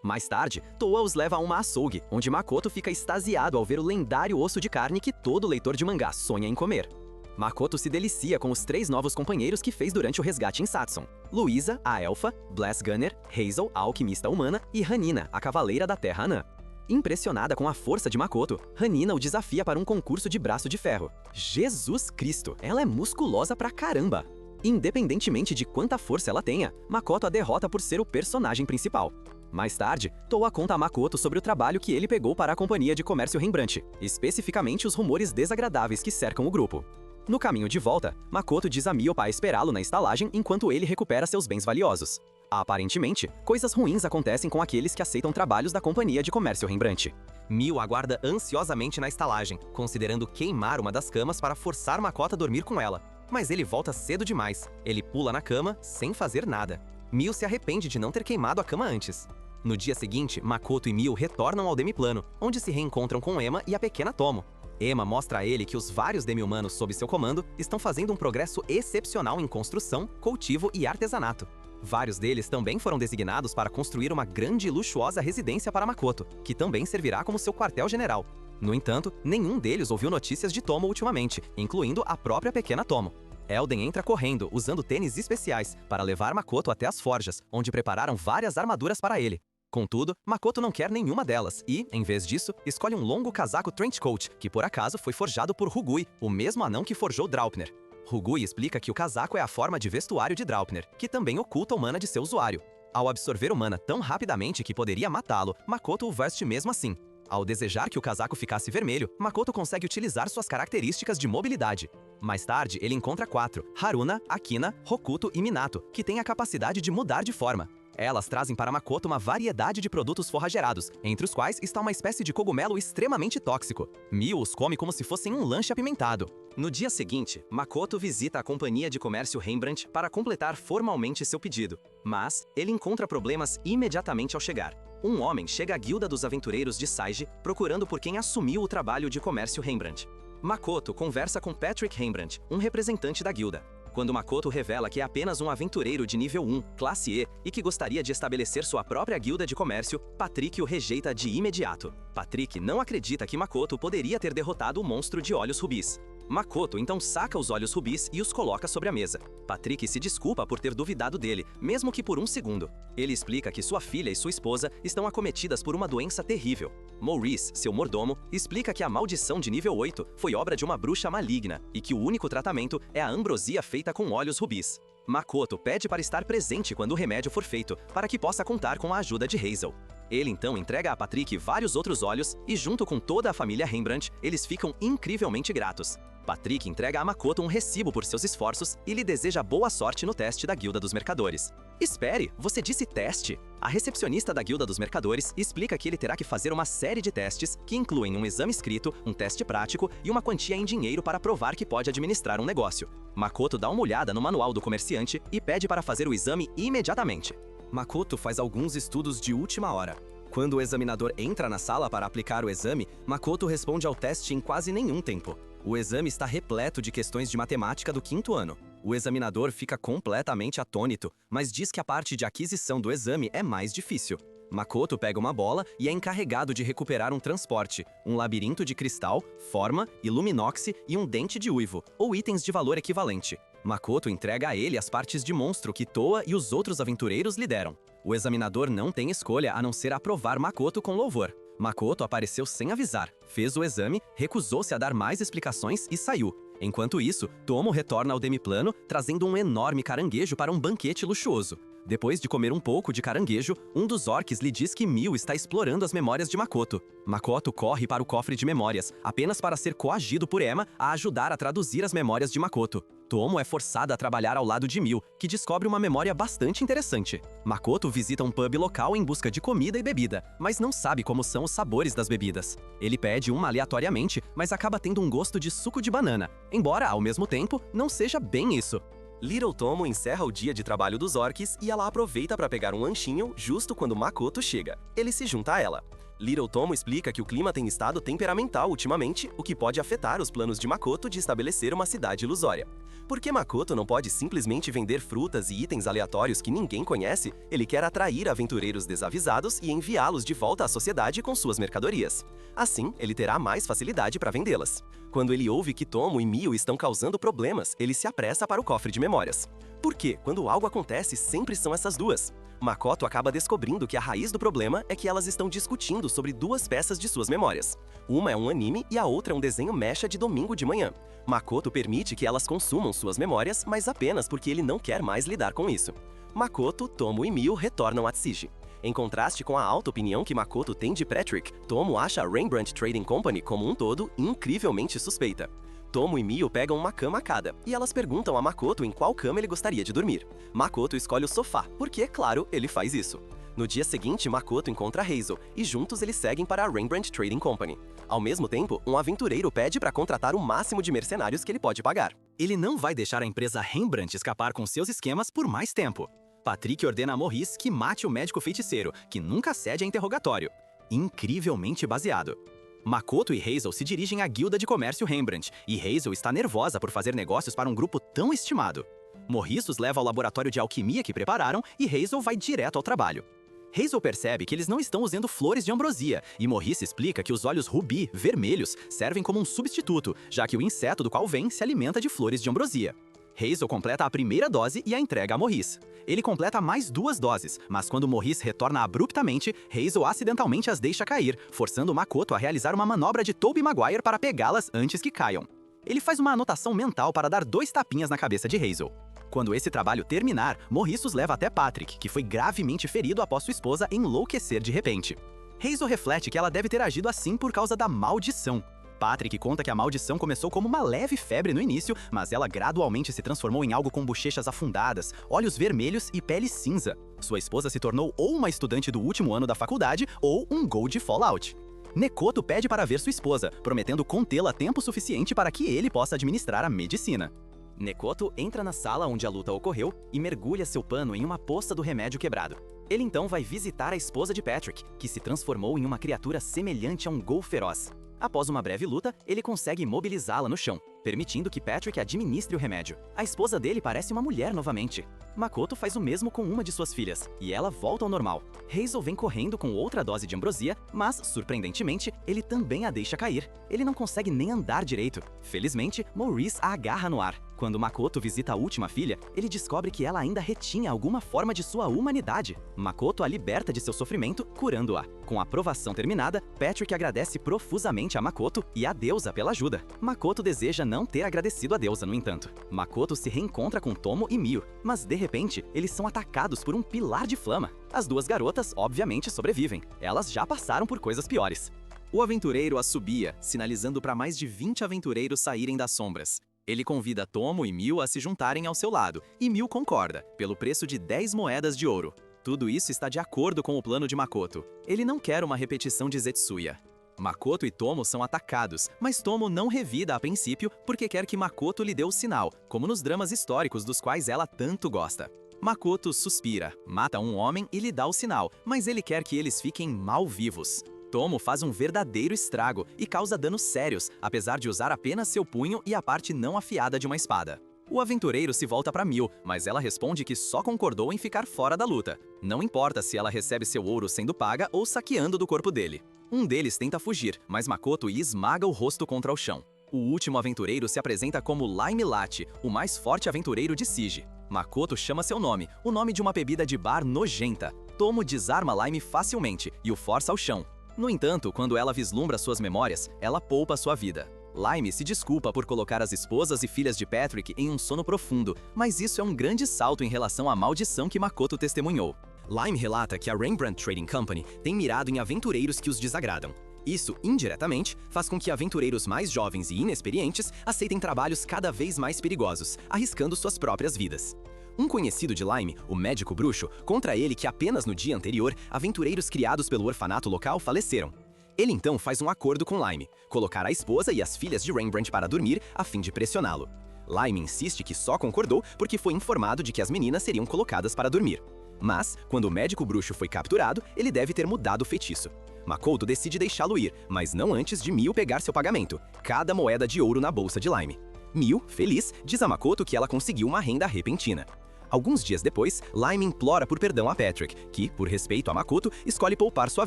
Mais tarde, Toa os leva a uma açougue, onde Makoto fica extasiado ao ver o lendário osso de carne que todo leitor de mangá sonha em comer. Makoto se delicia com os 3 novos companheiros que fez durante o resgate em Satsun: Luisa, a elfa, Blast Gunner, Hazel, a alquimista humana, e Hanina, a cavaleira da Terra Anã. Impressionada com a força de Makoto, Hanina o desafia para um concurso de braço de ferro. Jesus Cristo, ela é musculosa pra caramba! Independentemente de quanta força ela tenha, Makoto a derrota por ser o personagem principal. Mais tarde, Toa conta a Makoto sobre o trabalho que ele pegou para a Companhia de Comércio Rembrandt, especificamente os rumores desagradáveis que cercam o grupo. No caminho de volta, Makoto diz a Mio para esperá-lo na estalagem enquanto ele recupera seus bens valiosos. Aparentemente, coisas ruins acontecem com aqueles que aceitam trabalhos da Companhia de Comércio Rembrandt. Mio aguarda ansiosamente na estalagem, considerando queimar uma das camas para forçar Makoto a dormir com ela. Mas ele volta cedo demais. Ele pula na cama sem fazer nada. Mio se arrepende de não ter queimado a cama antes. No dia seguinte, Makoto e Mio retornam ao Demiplano, onde se reencontram com Emma e a pequena Tomo. Emma mostra a ele que os vários demi-humanos sob seu comando estão fazendo um progresso excepcional em construção, cultivo e artesanato. Vários deles também foram designados para construir uma grande e luxuosa residência para Makoto, que também servirá como seu quartel-general. No entanto, nenhum deles ouviu notícias de Tomo ultimamente, incluindo a própria pequena Tomo. Elden entra correndo, usando tênis especiais, para levar Makoto até as forjas, onde prepararam várias armaduras para ele. Contudo, Makoto não quer nenhuma delas e, em vez disso, escolhe um longo casaco trenchcoat, que por acaso foi forjado por Hugui, o mesmo anão que forjou Draupnir. Hugui explica que o casaco é a forma de vestuário de Draupnir, que também oculta o mana de seu usuário. Ao absorver o mana tão rapidamente que poderia matá-lo, Makoto o veste mesmo assim. Ao desejar que o casaco ficasse vermelho, Makoto consegue utilizar suas características de mobilidade. Mais tarde, ele encontra 4, Haruna, Akina, Hokuto e Minato, que têm a capacidade de mudar de forma. Elas trazem para Makoto uma variedade de produtos forragerados, entre os quais está uma espécie de cogumelo extremamente tóxico. Mio os come como se fossem um lanche apimentado. No dia seguinte, Makoto visita a Companhia de Comércio Rembrandt para completar formalmente seu pedido. Mas, ele encontra problemas imediatamente ao chegar. Um homem chega à Guilda dos Aventureiros de Saige procurando por quem assumiu o trabalho de comércio Rembrandt. Makoto conversa com Patrick Rembrandt, um representante da guilda. Quando Makoto revela que é apenas um aventureiro de nível 1, classe E, e que gostaria de estabelecer sua própria guilda de comércio, Patrick o rejeita de imediato. Patrick não acredita que Makoto poderia ter derrotado o monstro de olhos rubis. Makoto então saca os olhos rubis e os coloca sobre a mesa. Patrick se desculpa por ter duvidado dele, mesmo que por um segundo. Ele explica que sua filha e sua esposa estão acometidas por uma doença terrível. Maurice, seu mordomo, explica que a maldição de nível 8 foi obra de uma bruxa maligna e que o único tratamento é a ambrosia feita com olhos rubis. Makoto pede para estar presente quando o remédio for feito, para que possa contar com a ajuda de Hazel. Ele então entrega a Patrick vários outros olhos e, junto com toda a família Rembrandt, eles ficam incrivelmente gratos. Patrick entrega a Makoto um recibo por seus esforços e lhe deseja boa sorte no teste da Guilda dos Mercadores. Espere, você disse teste? A recepcionista da Guilda dos Mercadores explica que ele terá que fazer uma série de testes que incluem um exame escrito, um teste prático e uma quantia em dinheiro para provar que pode administrar um negócio. Makoto dá uma olhada no manual do comerciante e pede para fazer o exame imediatamente. Makoto faz alguns estudos de última hora. Quando o examinador entra na sala para aplicar o exame, Makoto responde ao teste em quase nenhum tempo. O exame está repleto de questões de matemática do 5º ano. O examinador fica completamente atônito, mas diz que a parte de aquisição do exame é mais difícil. Makoto pega uma bola e é encarregado de recuperar um transporte, um labirinto de cristal, forma, iluminox e um dente de uivo, ou itens de valor equivalente. Makoto entrega a ele as partes de monstro que Toa e os outros aventureiros lhe deram. O examinador não tem escolha a não ser aprovar Makoto com louvor. Makoto apareceu sem avisar, fez o exame, recusou-se a dar mais explicações e saiu. Enquanto isso, Tomo retorna ao Demiplano, trazendo um enorme caranguejo para um banquete luxuoso. Depois de comer um pouco de caranguejo, um dos orcs lhe diz que Mil está explorando as memórias de Makoto. Makoto corre para o cofre de memórias, apenas para ser coagido por Emma a ajudar a traduzir as memórias de Makoto. Tomo é forçada a trabalhar ao lado de Mil, que descobre uma memória bastante interessante. Makoto visita um pub local em busca de comida e bebida, mas não sabe como são os sabores das bebidas. Ele pede uma aleatoriamente, mas acaba tendo um gosto de suco de banana, embora, ao mesmo tempo, não seja bem isso. Little Tomo encerra o dia de trabalho dos orcs e ela aproveita para pegar um lanchinho justo quando Makoto chega. Ele se junta a ela. Little Tomo explica que o clima tem estado temperamental ultimamente, o que pode afetar os planos de Makoto de estabelecer uma cidade ilusória. Porque Makoto não pode simplesmente vender frutas e itens aleatórios que ninguém conhece, ele quer atrair aventureiros desavisados e enviá-los de volta à sociedade com suas mercadorias. Assim, ele terá mais facilidade para vendê-las. Quando ele ouve que Tomo e Mio estão causando problemas, ele se apressa para o cofre de memórias. Porque, quando algo acontece, sempre são essas duas. Makoto acaba descobrindo que a raiz do problema é que elas estão discutindo sobre duas peças de suas memórias. Uma é um anime e a outra é um desenho mecha de domingo de manhã. Makoto permite que elas consumam suas memórias, mas apenas porque ele não quer mais lidar com isso. Makoto, Tomo e Mio retornam a Tsiji. Em contraste com a alta opinião que Makoto tem de Patrick, Tomo acha a Rembrandt Trading Company como um todo incrivelmente suspeita. Tomo e Mio pegam uma cama a cada, e elas perguntam a Makoto em qual cama ele gostaria de dormir. Makoto escolhe o sofá, porque, claro, ele faz isso. No dia seguinte, Makoto encontra Hazel, e juntos eles seguem para a Rembrandt Trading Company. Ao mesmo tempo, um aventureiro pede para contratar o máximo de mercenários que ele pode pagar. Ele não vai deixar a empresa Rembrandt escapar com seus esquemas por mais tempo. Patrick ordena a Maurice que mate o médico feiticeiro, que nunca cede a interrogatório. Incrivelmente baseado. Makoto e Hazel se dirigem à guilda de comércio Rembrandt, e Hazel está nervosa por fazer negócios para um grupo tão estimado. Maurice os leva ao laboratório de alquimia que prepararam e Hazel vai direto ao trabalho. Hazel percebe que eles não estão usando flores de ambrosia, e Maurice explica que os olhos rubi, vermelhos, servem como um substituto, já que o inseto do qual vem se alimenta de flores de ambrosia. Hazel completa a primeira dose e a entrega a Maurice. Ele completa mais 2 doses, mas quando Maurice retorna abruptamente, Hazel acidentalmente as deixa cair, forçando Makoto a realizar uma manobra de Tobey Maguire para pegá-las antes que caiam. Ele faz uma anotação mental para dar 2 tapinhas na cabeça de Hazel. Quando esse trabalho terminar, Maurice os leva até Patrick, que foi gravemente ferido após sua esposa enlouquecer de repente. Hazel reflete que ela deve ter agido assim por causa da maldição. Patrick conta que a maldição começou como uma leve febre no início, mas ela gradualmente se transformou em algo com bochechas afundadas, olhos vermelhos e pele cinza. Sua esposa se tornou ou uma estudante do último ano da faculdade ou um gol de Fallout. Nekoto pede para ver sua esposa, prometendo contê-la tempo suficiente para que ele possa administrar a medicina. Nekoto entra na sala onde a luta ocorreu e mergulha seu pano em uma poça do remédio quebrado. Ele então vai visitar a esposa de Patrick, que se transformou em uma criatura semelhante a um gol feroz. Após uma breve luta, ele consegue imobilizá-la no chão, permitindo que Patrick administre o remédio. A esposa dele parece uma mulher novamente. Makoto faz o mesmo com uma de suas filhas, e ela volta ao normal. Hazel vem correndo com outra dose de ambrosia, mas, surpreendentemente, ele também a deixa cair. Ele não consegue nem andar direito. Felizmente, Maurice a agarra no ar. Quando Makoto visita a última filha, ele descobre que ela ainda retinha alguma forma de sua humanidade. Makoto a liberta de seu sofrimento, curando-a. Com a provação terminada, Patrick agradece profusamente a Makoto e a deusa pela ajuda. Makoto deseja não ter agradecido a deusa, no entanto. Makoto se reencontra com Tomo e Mio, mas de repente, eles são atacados por um pilar de flama. As 2 garotas, obviamente, sobrevivem. Elas já passaram por coisas piores. O aventureiro assobia, sinalizando para mais de 20 aventureiros saírem das sombras. Ele convida Tomo e Mio a se juntarem ao seu lado, e Mio concorda, pelo preço de 10 moedas de ouro. Tudo isso está de acordo com o plano de Makoto. Ele não quer uma repetição de Zetsuya. Makoto e Tomo são atacados, mas Tomo não revida a princípio porque quer que Makoto lhe dê o sinal, como nos dramas históricos dos quais ela tanto gosta. Makoto suspira, mata um homem e lhe dá o sinal, mas ele quer que eles fiquem mal vivos. Tomo faz um verdadeiro estrago e causa danos sérios, apesar de usar apenas seu punho e a parte não afiada de uma espada. O aventureiro se volta para Mil, mas ela responde que só concordou em ficar fora da luta. Não importa se ela recebe seu ouro sendo paga ou saqueando do corpo dele. Um deles tenta fugir, mas Makoto esmaga o rosto contra o chão. O último aventureiro se apresenta como Lime Latte, o mais forte aventureiro de Tsiji. Makoto chama seu nome, o nome de uma bebida de bar nojenta. Tomo desarma Lime facilmente e o força ao chão. No entanto, quando ela vislumbra suas memórias, ela poupa sua vida. Lime se desculpa por colocar as esposas e filhas de Patrick em um sono profundo, mas isso é um grande salto em relação à maldição que Makoto testemunhou. Lime relata que a Rembrandt Trading Company tem mirado em aventureiros que os desagradam. Isso, indiretamente, faz com que aventureiros mais jovens e inexperientes aceitem trabalhos cada vez mais perigosos, arriscando suas próprias vidas. Um conhecido de Lime, o médico bruxo, conta a ele que apenas no dia anterior, aventureiros criados pelo orfanato local faleceram. Ele então faz um acordo com Lime, colocar a esposa e as filhas de Rembrandt para dormir a fim de pressioná-lo. Lime insiste que só concordou porque foi informado de que as meninas seriam colocadas para dormir. Mas, quando o médico bruxo foi capturado, ele deve ter mudado o feitiço. Makoto decide deixá-lo ir, mas não antes de Mio pegar seu pagamento, cada moeda de ouro na bolsa de Lime. Mio, feliz, diz a Makoto que ela conseguiu uma renda repentina. Alguns dias depois, Lime implora por perdão a Patrick, que, por respeito a Makoto, escolhe poupar sua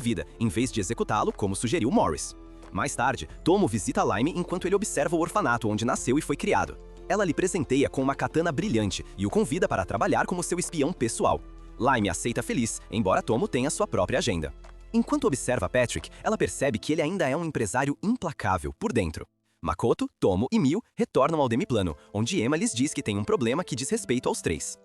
vida, em vez de executá-lo como sugeriu Morris. Mais tarde, Tomo visita Lime enquanto ele observa o orfanato onde nasceu e foi criado. Ela lhe presenteia com uma katana brilhante e o convida para trabalhar como seu espião pessoal. Lime aceita feliz, embora Tomo tenha sua própria agenda. Enquanto observa Patrick, ela percebe que ele ainda é um empresário implacável por dentro. Makoto, Tomo e Mio retornam ao Demiplano, onde Emma lhes diz que tem um problema que diz respeito aos três.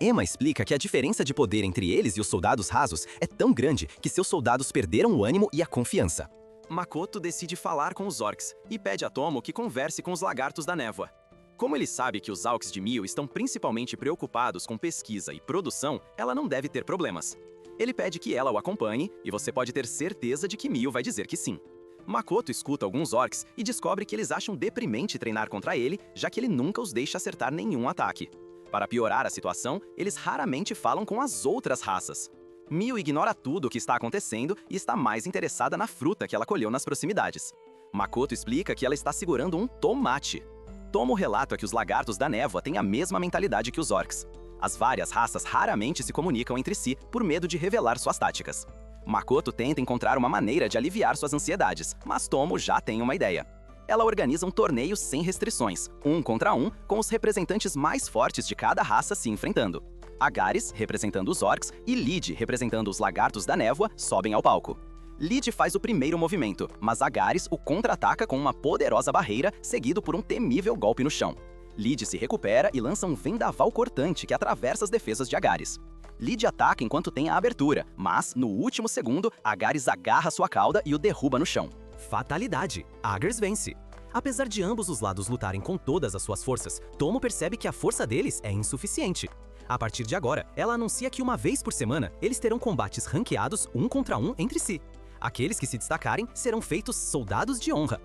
Emma explica que a diferença de poder entre eles e os soldados rasos é tão grande que seus soldados perderam o ânimo e a confiança. Makoto decide falar com os orcs e pede a Tomo que converse com os lagartos da névoa. Como ele sabe que os Alks de Mio estão principalmente preocupados com pesquisa e produção, ela não deve ter problemas. Ele pede que ela o acompanhe e você pode ter certeza de que Mio vai dizer que sim. Makoto escuta alguns orcs e descobre que eles acham deprimente treinar contra ele, já que ele nunca os deixa acertar nenhum ataque. Para piorar a situação, eles raramente falam com as outras raças. Mio ignora tudo o que está acontecendo e está mais interessada na fruta que ela colheu nas proximidades. Makoto explica que ela está segurando um tomate. Tomo relata que os lagartos da névoa têm a mesma mentalidade que os orcs. As várias raças raramente se comunicam entre si por medo de revelar suas táticas. Makoto tenta encontrar uma maneira de aliviar suas ansiedades, mas Tomo já tem uma ideia. Ela organiza um torneio sem restrições, 1 contra 1, com os representantes mais fortes de cada raça se enfrentando. Agares, representando os orcs, e Lid, representando os lagartos da névoa, sobem ao palco. Lid faz o primeiro movimento, mas Agares o contra-ataca com uma poderosa barreira, seguido por um temível golpe no chão. Lid se recupera e lança um vendaval cortante que atravessa as defesas de Agares. Lid ataca enquanto tem a abertura, mas, no último segundo, Agares agarra sua cauda e o derruba no chão. Fatalidade. Agares vence. Apesar de ambos os lados lutarem com todas as suas forças, Tomo percebe que a força deles é insuficiente. A partir de agora, ela anuncia que uma vez por semana, eles terão combates ranqueados 1 contra 1 entre si. Aqueles que se destacarem serão feitos soldados de honra.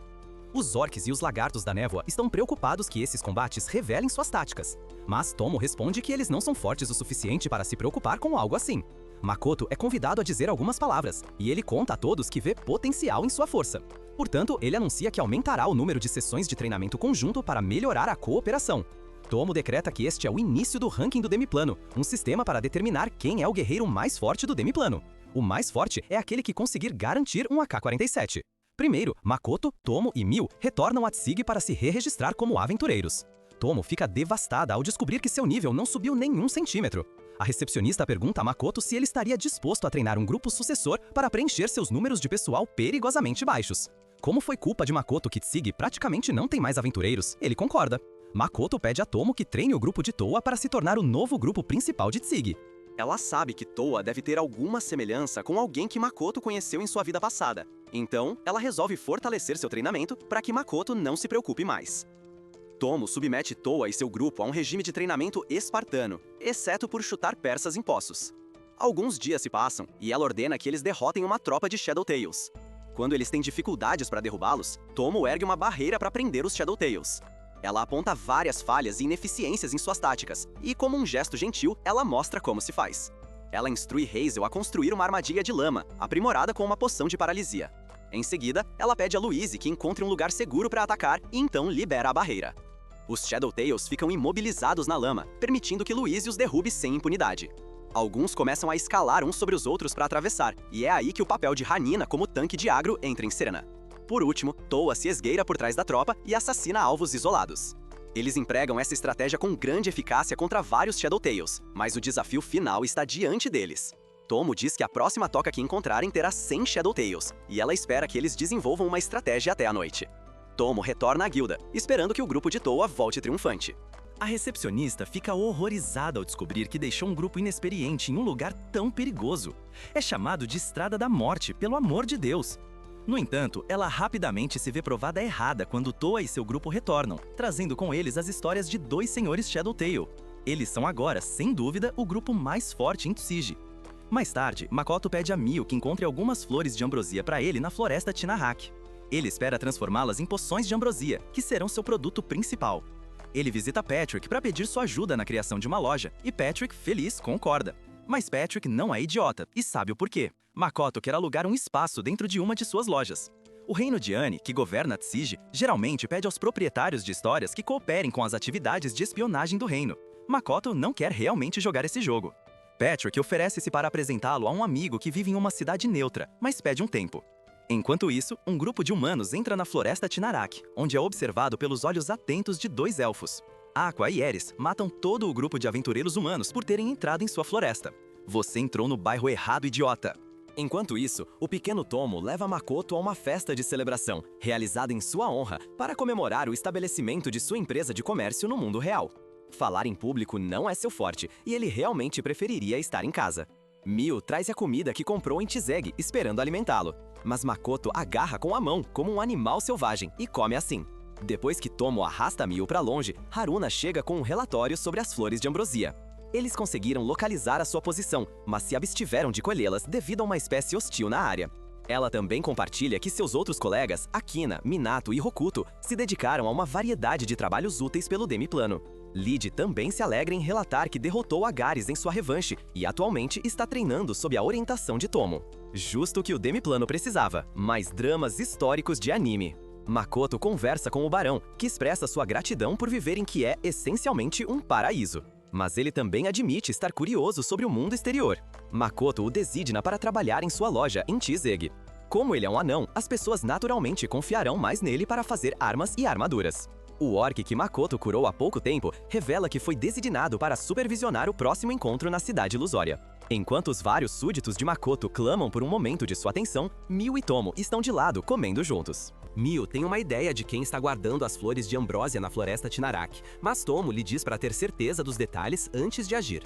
Os orcs e os lagartos da névoa estão preocupados que esses combates revelem suas táticas. Mas Tomo responde que eles não são fortes o suficiente para se preocupar com algo assim. Makoto é convidado a dizer algumas palavras, e ele conta a todos que vê potencial em sua força. Portanto, ele anuncia que aumentará o número de sessões de treinamento conjunto para melhorar a cooperação. Tomo decreta que este é o início do ranking do Demiplano, um sistema para determinar quem é o guerreiro mais forte do Demiplano. O mais forte é aquele que conseguir garantir um AK-47. Primeiro, Makoto, Tomo e Mio retornam a Tsig para se re-registrar como aventureiros. Tomo fica devastada ao descobrir que seu nível não subiu nenhum centímetro. A recepcionista pergunta a Makoto se ele estaria disposto a treinar um grupo sucessor para preencher seus números de pessoal perigosamente baixos. Como foi culpa de Makoto que Tsig praticamente não tem mais aventureiros, ele concorda. Makoto pede a Tomo que treine o grupo de Toa para se tornar o novo grupo principal de Tsig. Ela sabe que Toa deve ter alguma semelhança com alguém que Makoto conheceu em sua vida passada. Então, ela resolve fortalecer seu treinamento para que Makoto não se preocupe mais. Tomo submete Toa e seu grupo a um regime de treinamento espartano, exceto por chutar persas em poços. Alguns dias se passam e ela ordena que eles derrotem uma tropa de Shadow-Tails. Quando eles têm dificuldades para derrubá-los, Tomo ergue uma barreira para prender os Shadow-Tails. Ela aponta várias falhas e ineficiências em suas táticas, e como um gesto gentil, ela mostra como se faz. Ela instrui Hazel a construir uma armadilha de lama, aprimorada com uma poção de paralisia. Em seguida, ela pede a Louise que encontre um lugar seguro para atacar e então libera a barreira. Os Shadow-Tails ficam imobilizados na lama, permitindo que Louise os derrube sem impunidade. Alguns começam a escalar uns sobre os outros para atravessar, e é aí que o papel de Hanina como tanque de agro entra em cena. Por último, Toa se esgueira por trás da tropa e assassina alvos isolados. Eles empregam essa estratégia com grande eficácia contra vários Shadow-Tails, mas o desafio final está diante deles. Tomo diz que a próxima toca que encontrarem terá 100 Shadow-Tails, e ela espera que eles desenvolvam uma estratégia até a noite. Tomo retorna à guilda, esperando que o grupo de Toa volte triunfante. A recepcionista fica horrorizada ao descobrir que deixou um grupo inexperiente em um lugar tão perigoso. É chamado de Estrada da Morte, pelo amor de Deus. No entanto, ela rapidamente se vê provada errada quando Toa e seu grupo retornam, trazendo com eles as histórias de dois senhores Shadowtail. Eles são agora, sem dúvida, o grupo mais forte em Tsige. Mais tarde, Makoto pede a Mio que encontre algumas flores de ambrosia para ele na floresta Tinahak. Ele espera transformá-las em poções de ambrosia, que serão seu produto principal. Ele visita Patrick para pedir sua ajuda na criação de uma loja, e Patrick, feliz, concorda. Mas Patrick não é idiota e sabe o porquê. Makoto quer alugar um espaço dentro de uma de suas lojas. O reino de Anne, que governa Tsige, geralmente pede aos proprietários de histórias que cooperem com as atividades de espionagem do reino. Makoto não quer realmente jogar esse jogo. Patrick oferece-se para apresentá-lo a um amigo que vive em uma cidade neutra, mas pede um tempo. Enquanto isso, um grupo de humanos entra na floresta Tinarak, onde é observado pelos olhos atentos de dois elfos. Aqua e Eris matam todo o grupo de aventureiros humanos por terem entrado em sua floresta. Você entrou no bairro errado, idiota! Enquanto isso, o pequeno Tomo leva Makoto a uma festa de celebração, realizada em sua honra, para comemorar o estabelecimento de sua empresa de comércio no mundo real. Falar em público não é seu forte, e ele realmente preferiria estar em casa. Mio traz a comida que comprou em Tsege, esperando alimentá-lo. Mas Makoto agarra com a mão, como um animal selvagem, e come assim. Depois que Tomo arrasta Mio para longe, Haruna chega com um relatório sobre as flores de ambrosia. Eles conseguiram localizar a sua posição, mas se abstiveram de colhê-las devido a uma espécie hostil na área. Ela também compartilha que seus outros colegas, Akina, Minato e Hokuto, se dedicaram a uma variedade de trabalhos úteis pelo Demiplano. Lid também se alegra em relatar que derrotou Agares em sua revanche e atualmente está treinando sob a orientação de Tomo. Justo o que o Demiplano precisava, mais dramas históricos de anime. Makoto conversa com o Barão, que expressa sua gratidão por viver em que é essencialmente um paraíso. Mas ele também admite estar curioso sobre o mundo exterior. Makoto o designa para trabalhar em sua loja em Tsege. Como ele é um anão, as pessoas naturalmente confiarão mais nele para fazer armas e armaduras. O orc que Makoto curou há pouco tempo revela que foi designado para supervisionar o próximo encontro na cidade ilusória. Enquanto os vários súditos de Makoto clamam por um momento de sua atenção, Mio e Tomo estão de lado comendo juntos. Mio tem uma ideia de quem está guardando as flores de ambrósia na floresta Tinarak, mas Tomo lhe diz para ter certeza dos detalhes antes de agir.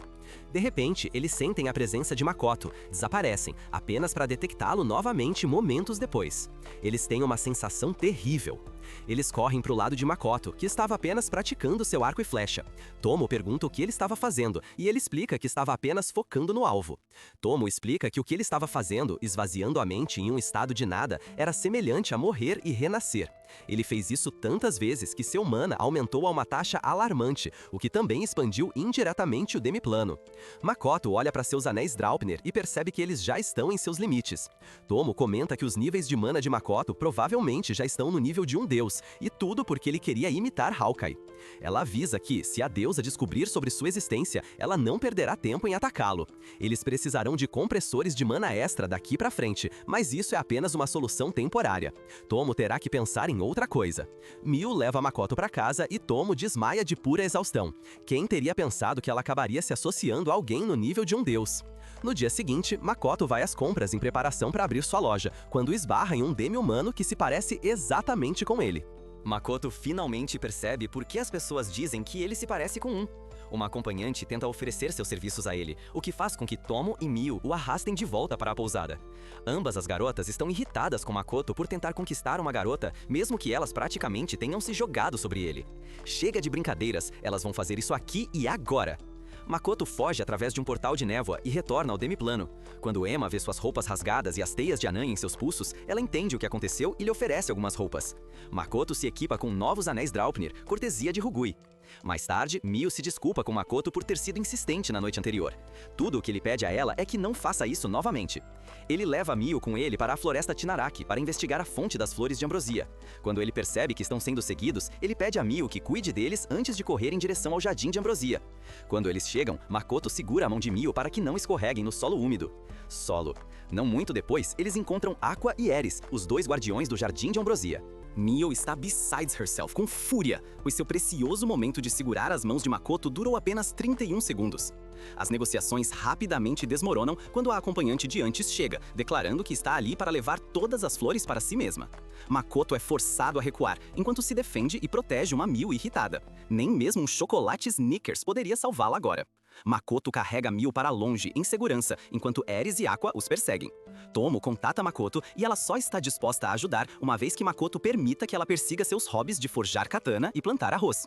De repente, eles sentem a presença de Makoto, desaparecem, apenas para detectá-lo novamente momentos depois. Eles têm uma sensação terrível. Eles correm para o lado de Makoto, que estava apenas praticando seu arco e flecha. Tomo pergunta o que ele estava fazendo, e ele explica que estava apenas focando no alvo. Tomo explica que o que ele estava fazendo, esvaziando a mente em um estado de nada, era semelhante a morrer e renascer. Ele fez isso tantas vezes que seu mana aumentou a uma taxa alarmante, o que também expandiu indiretamente o Demiplano. Makoto olha para seus anéis Draupnir e percebe que eles já estão em seus limites. Tomo comenta que os níveis de mana de Makoto provavelmente já estão no nível de um deus, e tudo porque ele queria imitar Hawkeye. Ela avisa que, se a deusa descobrir sobre sua existência, ela não perderá tempo em atacá-lo. Eles precisarão de compressores de mana extra daqui para frente, mas isso é apenas uma solução temporária. Tomo terá que pensar em outra coisa. Mio leva Makoto para casa e Tomo desmaia de pura exaustão. Quem teria pensado que ela acabaria se associando a alguém no nível de um deus? No dia seguinte, Makoto vai às compras em preparação para abrir sua loja, quando esbarra em um demi-humano que se parece exatamente com ele. Makoto finalmente percebe por que as pessoas dizem que ele se parece com um. Uma acompanhante tenta oferecer seus serviços a ele, o que faz com que Tomo e Mio o arrastem de volta para a pousada. Ambas as garotas estão irritadas com Makoto por tentar conquistar uma garota, mesmo que elas praticamente tenham se jogado sobre ele. Chega de brincadeiras, elas vão fazer isso aqui e agora! Makoto foge através de um portal de névoa e retorna ao Demiplano. Quando Emma vê suas roupas rasgadas e as teias de anã em seus pulsos, ela entende o que aconteceu e lhe oferece algumas roupas. Makoto se equipa com novos anéis Draupnir, cortesia de Rugui. Mais tarde, Mio se desculpa com Makoto por ter sido insistente na noite anterior. Tudo o que ele pede a ela é que não faça isso novamente. Ele leva Mio com ele para a floresta Tinaraki para investigar a fonte das flores de ambrosia. Quando ele percebe que estão sendo seguidos, ele pede a Mio que cuide deles antes de correr em direção ao jardim de ambrosia. Quando eles chegam, Makoto segura a mão de Mio para que não escorreguem no solo úmido. Solo. Não muito depois, eles encontram Aqua e Eris, os dois guardiões do jardim de ambrosia. Mio está besides herself, com fúria, pois seu precioso momento de segurar as mãos de Makoto durou apenas 31 segundos. As negociações rapidamente desmoronam quando a acompanhante de antes chega, declarando que está ali para levar todas as flores para si mesma. Makoto é forçado a recuar, enquanto se defende e protege uma Miu irritada. Nem mesmo um chocolate Snickers poderia salvá-la agora. Makoto carrega Miu para longe, em segurança, enquanto Ares e Aqua os perseguem. Tomo contata Makoto e ela só está disposta a ajudar uma vez que Makoto permita que ela persiga seus hobbies de forjar katana e plantar arroz.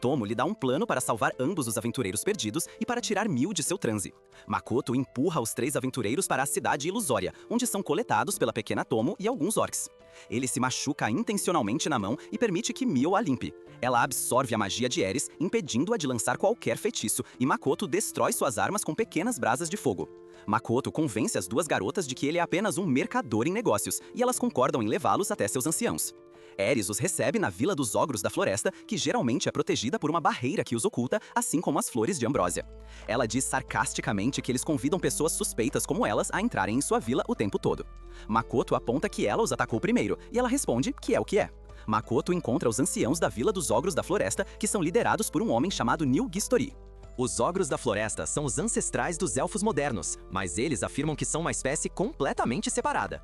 Tomo lhe dá um plano para salvar ambos os aventureiros perdidos e para tirar Miu de seu transe. Makoto empurra os 3 aventureiros para a cidade ilusória, onde são coletados pela pequena Tomo e alguns orcs. Ele se machuca intencionalmente na mão e permite que Miu a limpe. Ela absorve a magia de Ares, impedindo-a de lançar qualquer feitiço, e Makoto destrói suas armas com pequenas brasas de fogo. Makoto convence as 2 garotas de que ele é apenas um mercador em negócios, e elas concordam em levá-los até seus anciãos. Ares os recebe na Vila dos Ogros da Floresta, que geralmente é protegida por uma barreira que os oculta, assim como as flores de ambrósia. Ela diz sarcasticamente que eles convidam pessoas suspeitas como elas a entrarem em sua vila o tempo todo. Makoto aponta que ela os atacou primeiro, e ela responde que é o que é. Makoto encontra os anciãos da Vila dos Ogros da Floresta, que são liderados por um homem chamado Nil Gistori. Os Ogros da Floresta são os ancestrais dos Elfos modernos, mas eles afirmam que são uma espécie completamente separada.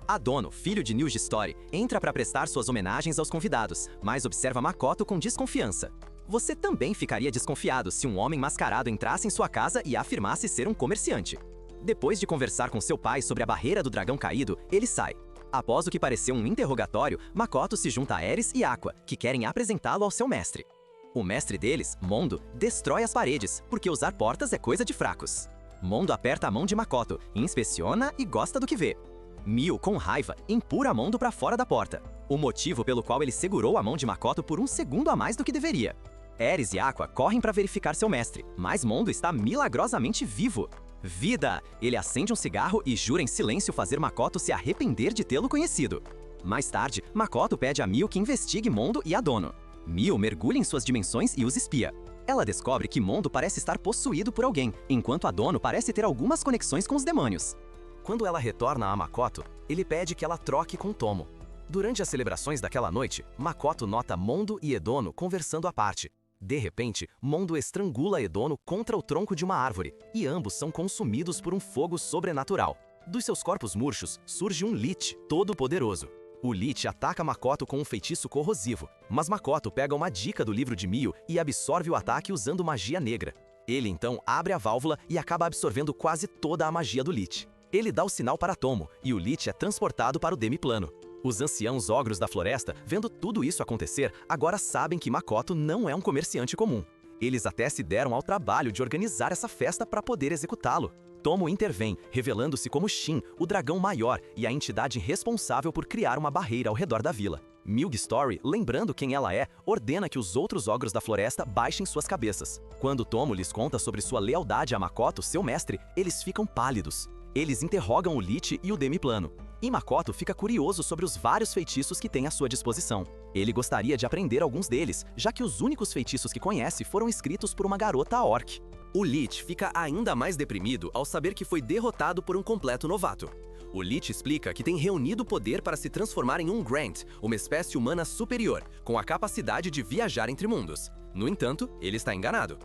Adono, filho de Nil Gistori, entra para prestar suas homenagens aos convidados, mas observa Makoto com desconfiança. Você também ficaria desconfiado se um homem mascarado entrasse em sua casa e afirmasse ser um comerciante. Depois de conversar com seu pai sobre a barreira do dragão caído, ele sai. Após o que pareceu um interrogatório, Makoto se junta a Ares e Aqua, que querem apresentá-lo ao seu mestre. O mestre deles, Mondo, destrói as paredes, porque usar portas é coisa de fracos. Mondo aperta a mão de Makoto, inspeciona e gosta do que vê. Miu, com raiva, empurra Mondo para fora da porta, o motivo pelo qual ele segurou a mão de Makoto por um segundo a mais do que deveria. Ares e Aqua correm para verificar seu mestre, mas Mondo está milagrosamente vivo. Vida! Ele acende um cigarro e jura em silêncio fazer Makoto se arrepender de tê-lo conhecido. Mais tarde, Makoto pede a Miu que investigue Mondo e Adono. Miu mergulha em suas dimensões e os espia. Ela descobre que Mondo parece estar possuído por alguém, enquanto Adono parece ter algumas conexões com os demônios. Quando ela retorna a Makoto, ele pede que ela troque com Tomo. Durante as celebrações daquela noite, Makoto nota Mondo e Edono conversando à parte. De repente, Mondo estrangula Edono contra o tronco de uma árvore, e ambos são consumidos por um fogo sobrenatural. Dos seus corpos murchos, surge um Lich todo-poderoso. O Lich ataca Makoto com um feitiço corrosivo, mas Makoto pega uma dica do livro de Miu e absorve o ataque usando magia negra. Ele então abre a válvula e acaba absorvendo quase toda a magia do Lich. Ele dá o sinal para Tomo, e o Lich é transportado para o Demiplano. Os anciãos ogros da floresta, vendo tudo isso acontecer, agora sabem que Makoto não é um comerciante comum. Eles até se deram ao trabalho de organizar essa festa para poder executá-lo. Tomo intervém, revelando-se como Shin, o dragão maior e a entidade responsável por criar uma barreira ao redor da vila. Miu Gistori, lembrando quem ela é, ordena que os outros ogros da floresta baixem suas cabeças. Quando Tomo lhes conta sobre sua lealdade a Makoto, seu mestre, eles ficam pálidos. Eles interrogam o Lich e o Demiplano. E Makoto fica curioso sobre os vários feitiços que tem à sua disposição. Ele gostaria de aprender alguns deles, já que os únicos feitiços que conhece foram escritos por uma garota orc. O Lich fica ainda mais deprimido ao saber que foi derrotado por um completo novato. O Lich explica que tem reunido poder para se transformar em um Grant, uma espécie humana superior, com a capacidade de viajar entre mundos. No entanto, ele está enganado.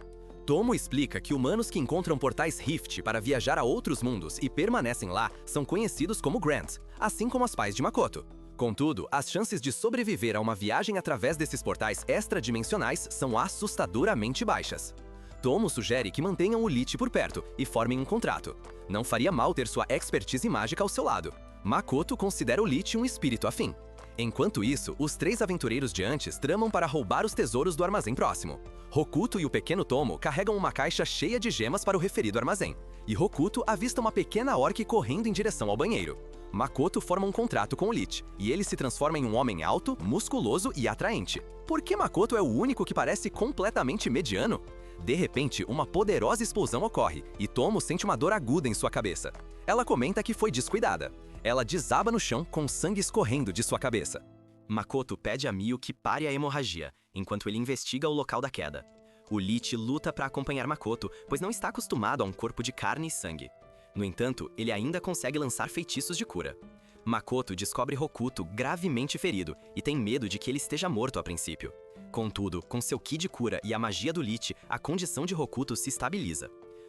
Tomo explica que humanos que encontram portais Rift para viajar a outros mundos e permanecem lá são conhecidos como Grant, assim como as pais de Makoto. Contudo, as chances de sobreviver a uma viagem através desses portais extradimensionais são assustadoramente baixas. Tomo sugere que mantenham o Lich por perto e formem um contrato. Não faria mal ter sua expertise mágica ao seu lado. Makoto considera o Lich um espírito afim. Enquanto isso, os 3 aventureiros de antes tramam para roubar os tesouros do armazém próximo. Hokuto e o pequeno Tomo carregam uma caixa cheia de gemas para o referido armazém. E Hokuto avista uma pequena orc correndo em direção ao banheiro. Makoto forma um contrato com o Lich, e ele se transforma em um homem alto, musculoso e atraente. Por que Makoto é o único que parece completamente mediano? De repente, uma poderosa explosão ocorre, e Tomo sente uma dor aguda em sua cabeça. Ela comenta que foi descuidada. Ela desaba no chão com sangue escorrendo de sua cabeça. Makoto pede a Miu que pare a hemorragia, enquanto ele investiga o local da queda. O Lich luta para acompanhar Makoto, pois não está acostumado a um corpo de carne e sangue. No entanto, ele ainda consegue lançar feitiços de cura. Makoto descobre Hokuto gravemente ferido e tem medo de que ele esteja morto a princípio. Contudo, com seu ki de cura e a magia do Lich, a condição de Hokuto se estabiliza.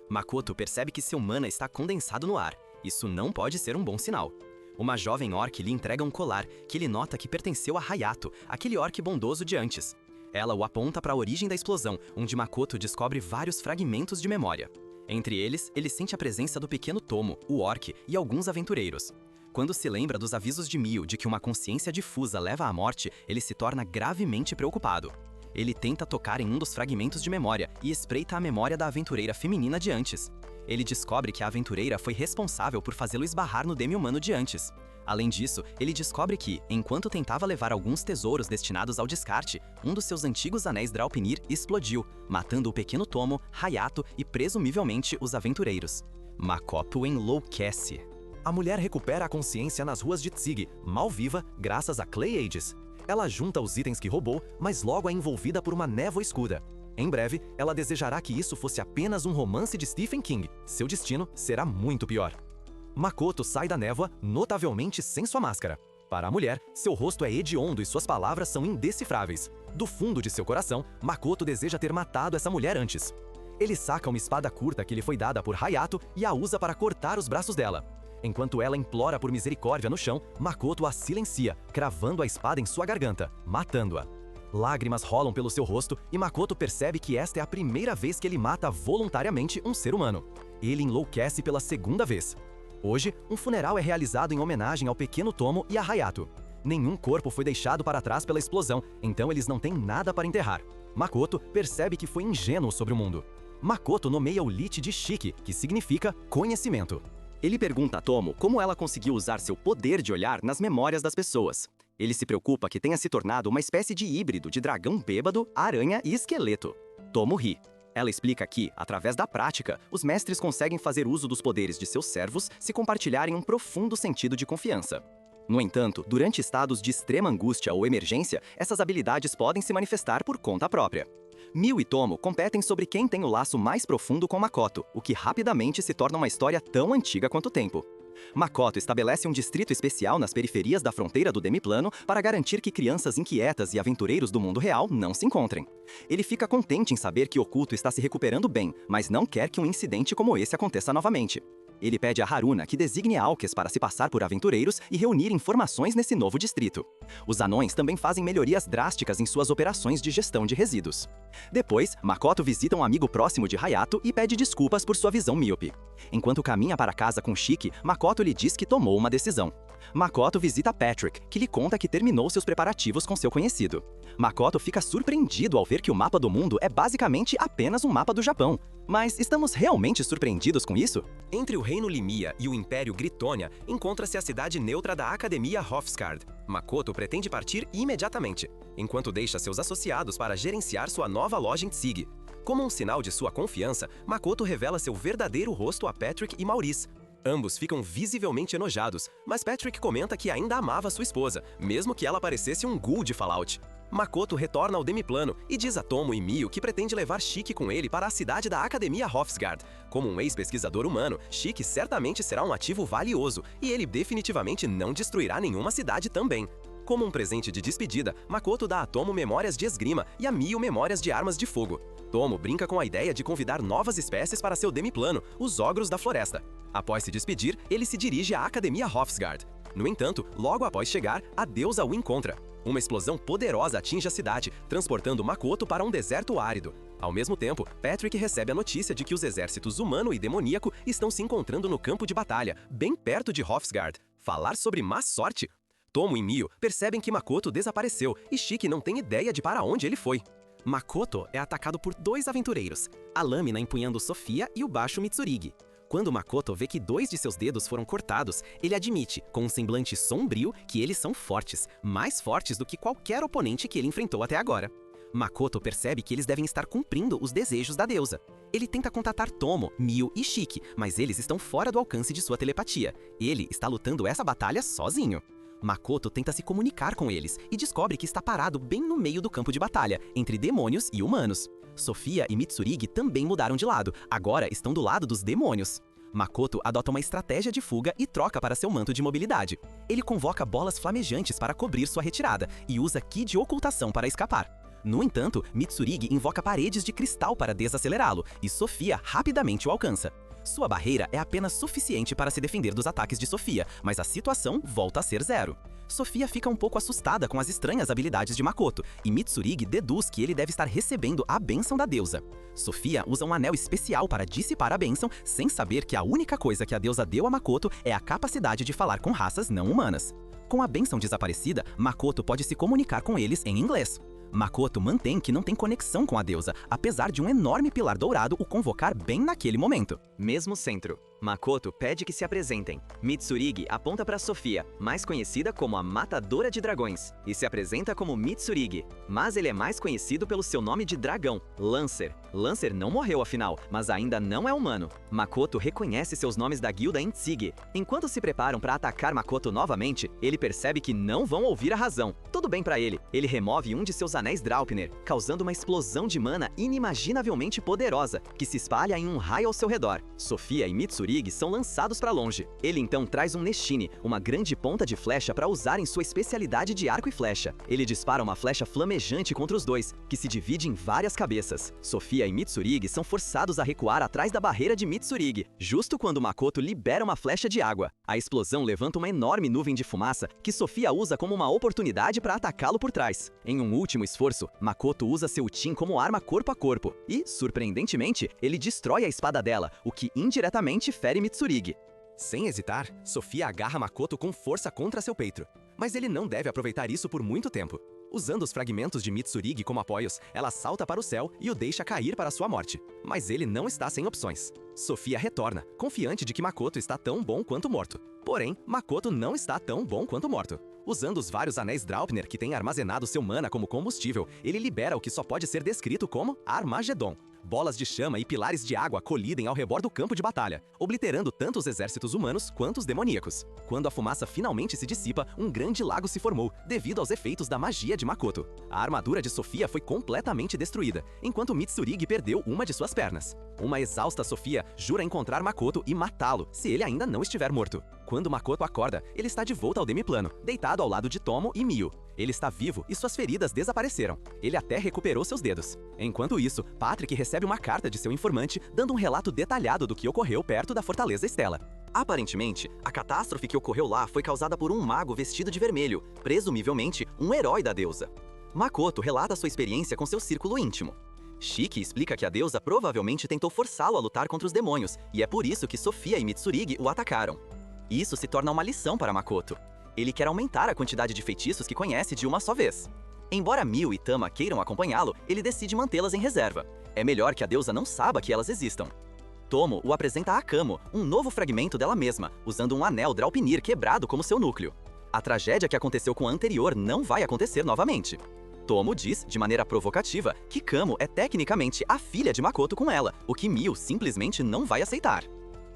Makoto percebe que seu mana está condensado no ar. Isso não pode ser um bom sinal. Uma jovem orc lhe entrega um colar que ele nota que pertenceu a Hayato, aquele orc bondoso de antes. Ela o aponta para a origem da explosão, onde Makoto descobre vários fragmentos de memória. Entre eles, ele sente a presença do pequeno Tomo, o orc, e alguns aventureiros. Quando se lembra dos avisos de Mio de que uma consciência difusa leva à morte, ele se torna gravemente preocupado. Ele tenta tocar em um dos fragmentos de memória e espreita a memória da aventureira feminina de antes. Ele descobre que a aventureira foi responsável por fazê-lo esbarrar no demi-humano de antes. Além disso, ele descobre que, enquanto tentava levar alguns tesouros destinados ao descarte, um dos seus antigos anéis Draupnir explodiu, matando o pequeno Tomo, Hayato e presumivelmente os aventureiros. Makoto enlouquece. A mulher recupera a consciência nas ruas de Tsigi, mal viva graças a Clay Aegis. Ela junta os itens que roubou, mas logo é envolvida por uma névoa escura. Em breve, ela desejará que isso fosse apenas um romance de Stephen King. Seu destino será muito pior. Makoto sai da névoa, notavelmente sem sua máscara. Para a mulher, seu rosto é hediondo e suas palavras são indecifráveis. Do fundo de seu coração, Makoto deseja ter matado essa mulher antes. Ele saca uma espada curta que lhe foi dada por Hayato e a usa para cortar os braços dela. Enquanto ela implora por misericórdia no chão, Makoto a silencia, cravando a espada em sua garganta, matando-a. Lágrimas rolam pelo seu rosto e Makoto percebe que esta é a primeira vez que ele mata voluntariamente um ser humano. Ele enlouquece pela segunda vez. Hoje, um funeral é realizado em homenagem ao pequeno Tomo e a Hayato. Nenhum corpo foi deixado para trás pela explosão, então eles não têm nada para enterrar. Makoto percebe que foi ingênuo sobre o mundo. Makoto nomeia o Lich de Shiki, que significa conhecimento. Ele pergunta a Tomo como ela conseguiu usar seu poder de olhar nas memórias das pessoas. Ele se preocupa que tenha se tornado uma espécie de híbrido de dragão bêbado, aranha e esqueleto. Tomo ri. Ela explica que, através da prática, os mestres conseguem fazer uso dos poderes de seus servos se compartilharem um profundo sentido de confiança. No entanto, durante estados de extrema angústia ou emergência, essas habilidades podem se manifestar por conta própria. Mio e Tomo competem sobre quem tem o laço mais profundo com Makoto, o que rapidamente se torna uma história tão antiga quanto o tempo. Makoto estabelece um distrito especial nas periferias da fronteira do Demiplano para garantir que crianças inquietas e aventureiros do mundo real não se encontrem. Ele fica contente em saber que Oculto está se recuperando bem, mas não quer que um incidente como esse aconteça novamente. Ele pede a Haruna que designe Alques para se passar por aventureiros e reunir informações nesse novo distrito. Os anões também fazem melhorias drásticas em suas operações de gestão de resíduos. Depois, Makoto visita um amigo próximo de Hayato e pede desculpas por sua visão míope. Enquanto caminha para casa com Shiki, Makoto lhe diz que tomou uma decisão. Makoto visita Patrick, que lhe conta que terminou seus preparativos com seu conhecido. Makoto fica surpreendido ao ver que o mapa do mundo é basicamente apenas um mapa do Japão. Mas estamos realmente surpreendidos com isso? Entre o Reino Limia e o Império Gritônia, encontra-se a cidade neutra da Academia Hofsgard. Makoto pretende partir imediatamente, enquanto deixa seus associados para gerenciar sua nova loja em Tsigi. Como um sinal de sua confiança, Makoto revela seu verdadeiro rosto a Patrick e Maurice. Ambos ficam visivelmente enojados, mas Patrick comenta que ainda amava sua esposa, mesmo que ela parecesse um ghoul de Fallout. Makoto retorna ao Demiplano e diz a Tomo e Mio que pretende levar Shiki com ele para a cidade da Academia Hofsgard. Como um ex-pesquisador humano, Shiki certamente será um ativo valioso e ele definitivamente não destruirá nenhuma cidade também. Como um presente de despedida, Makoto dá a Tomo memórias de esgrima e a Mio memórias de armas de fogo. Tomo brinca com a ideia de convidar novas espécies para seu Demiplano, os ogros da floresta. Após se despedir, ele se dirige à Academia Hofsgard. No entanto, logo após chegar, a deusa o encontra. Uma explosão poderosa atinge a cidade, transportando Makoto para um deserto árido. Ao mesmo tempo, Patrick recebe a notícia de que os exércitos humano e demoníaco estão se encontrando no campo de batalha, bem perto de Hofsgard. Falar sobre má sorte? Tomo e Mio percebem que Makoto desapareceu e Shiki não tem ideia de para onde ele foi. Makoto é atacado por dois aventureiros, a lâmina empunhando Sofia e o baixo Mitsurigi. Quando Makoto vê que 2 de seus dedos foram cortados, ele admite, com um semblante sombrio, que eles são fortes, mais fortes do que qualquer oponente que ele enfrentou até agora. Makoto percebe que eles devem estar cumprindo os desejos da deusa. Ele tenta contatar Tomo, Mio e Shiki, mas eles estão fora do alcance de sua telepatia. Ele está lutando essa batalha sozinho. Makoto tenta se comunicar com eles e descobre que está parado bem no meio do campo de batalha, entre demônios e humanos. Sofia e Mitsurigi também mudaram de lado, agora estão do lado dos demônios. Makoto adota uma estratégia de fuga e troca para seu manto de mobilidade. Ele convoca bolas flamejantes para cobrir sua retirada e usa Ki de ocultação para escapar. No entanto, Mitsurigi invoca paredes de cristal para desacelerá-lo, e Sofia rapidamente o alcança. Sua barreira é apenas suficiente para se defender dos ataques de Sofia, mas a situação volta a ser zero. Sofia fica um pouco assustada com as estranhas habilidades de Makoto, e Mitsurigi deduz que ele deve estar recebendo a bênção da deusa. Sofia usa um anel especial para dissipar a bênção, sem saber que a única coisa que a deusa deu a Makoto é a capacidade de falar com raças não humanas. Com a bênção desaparecida, Makoto pode se comunicar com eles em inglês. Makoto mantém que não tem conexão com a deusa, apesar de um enorme pilar dourado o convocar bem naquele momento. Mesmo centro, Makoto pede que se apresentem. Mitsurigi aponta para Sofia, mais conhecida como a Matadora de Dragões, e se apresenta como Mitsurigi, mas ele é mais conhecido pelo seu nome de dragão, Lancer. Lancer não morreu afinal, mas ainda não é humano. Makoto reconhece seus nomes da guilda Intsigi. Enquanto se preparam para atacar Makoto novamente, ele percebe que não vão ouvir a razão. Tudo bem para ele. Ele remove um de seus anéis Draupnir, causando uma explosão de mana inimaginavelmente poderosa, que se espalha em um raio ao seu redor. Sofia e Mitsurigi são lançados para longe. Ele então traz um Neshine, uma grande ponta de flecha para usar em sua especialidade de arco e flecha. Ele dispara uma flecha flamejante contra os dois, que se divide em várias cabeças. Sofia e Mitsurigi são forçados a recuar atrás da barreira de Mitsurigi, justo quando Makoto libera uma flecha de água. A explosão levanta uma enorme nuvem de fumaça que Sofia usa como uma oportunidade para atacá-lo por trás. Em um último esforço, Makoto usa seu Utin como arma corpo a corpo e, surpreendentemente, ele destrói a espada dela, o que indiretamente fere Mitsurigi. Sem hesitar, Sofia agarra Makoto com força contra seu peito. Mas ele não deve aproveitar isso por muito tempo. Usando os fragmentos de Mitsurigi como apoios, ela salta para o céu e o deixa cair para sua morte. Mas ele não está sem opções. Sofia retorna, confiante de que Makoto está tão bom quanto morto. Porém, Makoto não está tão bom quanto morto. Usando os vários anéis Draupnir que têm armazenado seu mana como combustível, ele libera o que só pode ser descrito como Armagedon. Bolas de chama e pilares de água colidem ao redor do campo de batalha, obliterando tanto os exércitos humanos quanto os demoníacos. Quando a fumaça finalmente se dissipa, um grande lago se formou, devido aos efeitos da magia de Makoto. A armadura de Sofia foi completamente destruída, enquanto Mitsurigi perdeu uma de suas pernas. Uma exausta Sofia jura encontrar Makoto e matá-lo, se ele ainda não estiver morto. Quando Makoto acorda, ele está de volta ao demiplano, deitado ao lado de Tomo e Mio. Ele está vivo e suas feridas desapareceram. Ele até recuperou seus dedos. Enquanto isso, Patrick recebe uma carta de seu informante, dando um relato detalhado do que ocorreu perto da Fortaleza Estela. Aparentemente, a catástrofe que ocorreu lá foi causada por um mago vestido de vermelho, presumivelmente um herói da deusa. Makoto relata sua experiência com seu círculo íntimo. Shiki explica que a deusa provavelmente tentou forçá-lo a lutar contra os demônios, e é por isso que Sofia e Mitsurigi o atacaram. Isso se torna uma lição para Makoto. Ele quer aumentar a quantidade de feitiços que conhece de uma só vez. Embora Mio e Tama queiram acompanhá-lo, ele decide mantê-las em reserva. É melhor que a deusa não saiba que elas existam. Tomo o apresenta a Akamo, um novo fragmento dela mesma, usando um anel Draupnir quebrado como seu núcleo. A tragédia que aconteceu com a anterior não vai acontecer novamente. Tomo diz, de maneira provocativa, que Kamo é tecnicamente a filha de Makoto com ela, o que Mio simplesmente não vai aceitar.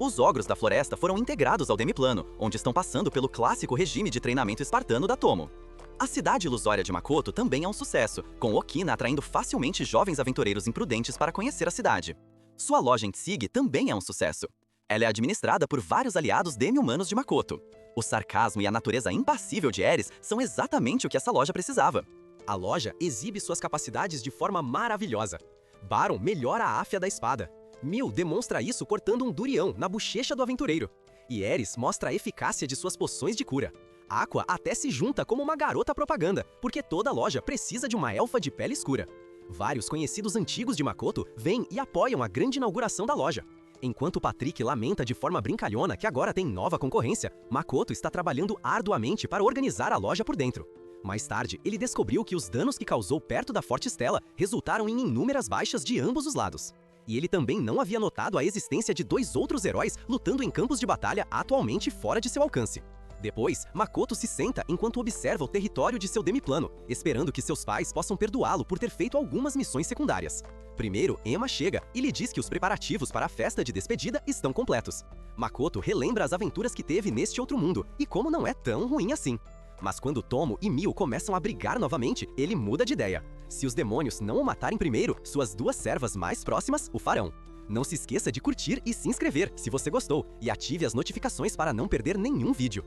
Os ogros da floresta foram integrados ao demiplano, onde estão passando pelo clássico regime de treinamento espartano da Tomo. A cidade ilusória de Makoto também é um sucesso, com Okina atraindo facilmente jovens aventureiros imprudentes para conhecer a cidade. Sua loja em Tsigi também é um sucesso. Ela é administrada por vários aliados demi-humanos de Makoto. O sarcasmo e a natureza impassível de Ares são exatamente o que essa loja precisava. A loja exibe suas capacidades de forma maravilhosa. Baron melhora a áfia da espada. Mil demonstra isso cortando um durião na bochecha do aventureiro. E Ares mostra a eficácia de suas poções de cura. Aqua até se junta como uma garota propaganda, porque toda loja precisa de uma elfa de pele escura. Vários conhecidos antigos de Makoto vêm e apoiam a grande inauguração da loja. Enquanto Patrick lamenta de forma brincalhona que agora tem nova concorrência, Makoto está trabalhando arduamente para organizar a loja por dentro. Mais tarde, ele descobriu que os danos que causou perto da Forte Estela resultaram em inúmeras baixas de ambos os lados. E ele também não havia notado a existência de dois outros heróis lutando em campos de batalha atualmente fora de seu alcance. Depois, Makoto se senta enquanto observa o território de seu demiplano, esperando que seus pais possam perdoá-lo por ter feito algumas missões secundárias. Primeiro, Emma chega e lhe diz que os preparativos para a festa de despedida estão completos. Makoto relembra as aventuras que teve neste outro mundo e como não é tão ruim assim. Mas quando Tomo e Mio começam a brigar novamente, ele muda de ideia. Se os demônios não o matarem primeiro, suas duas servas mais próximas o farão. Não se esqueça de curtir e se inscrever se você gostou, e ative as notificações para não perder nenhum vídeo.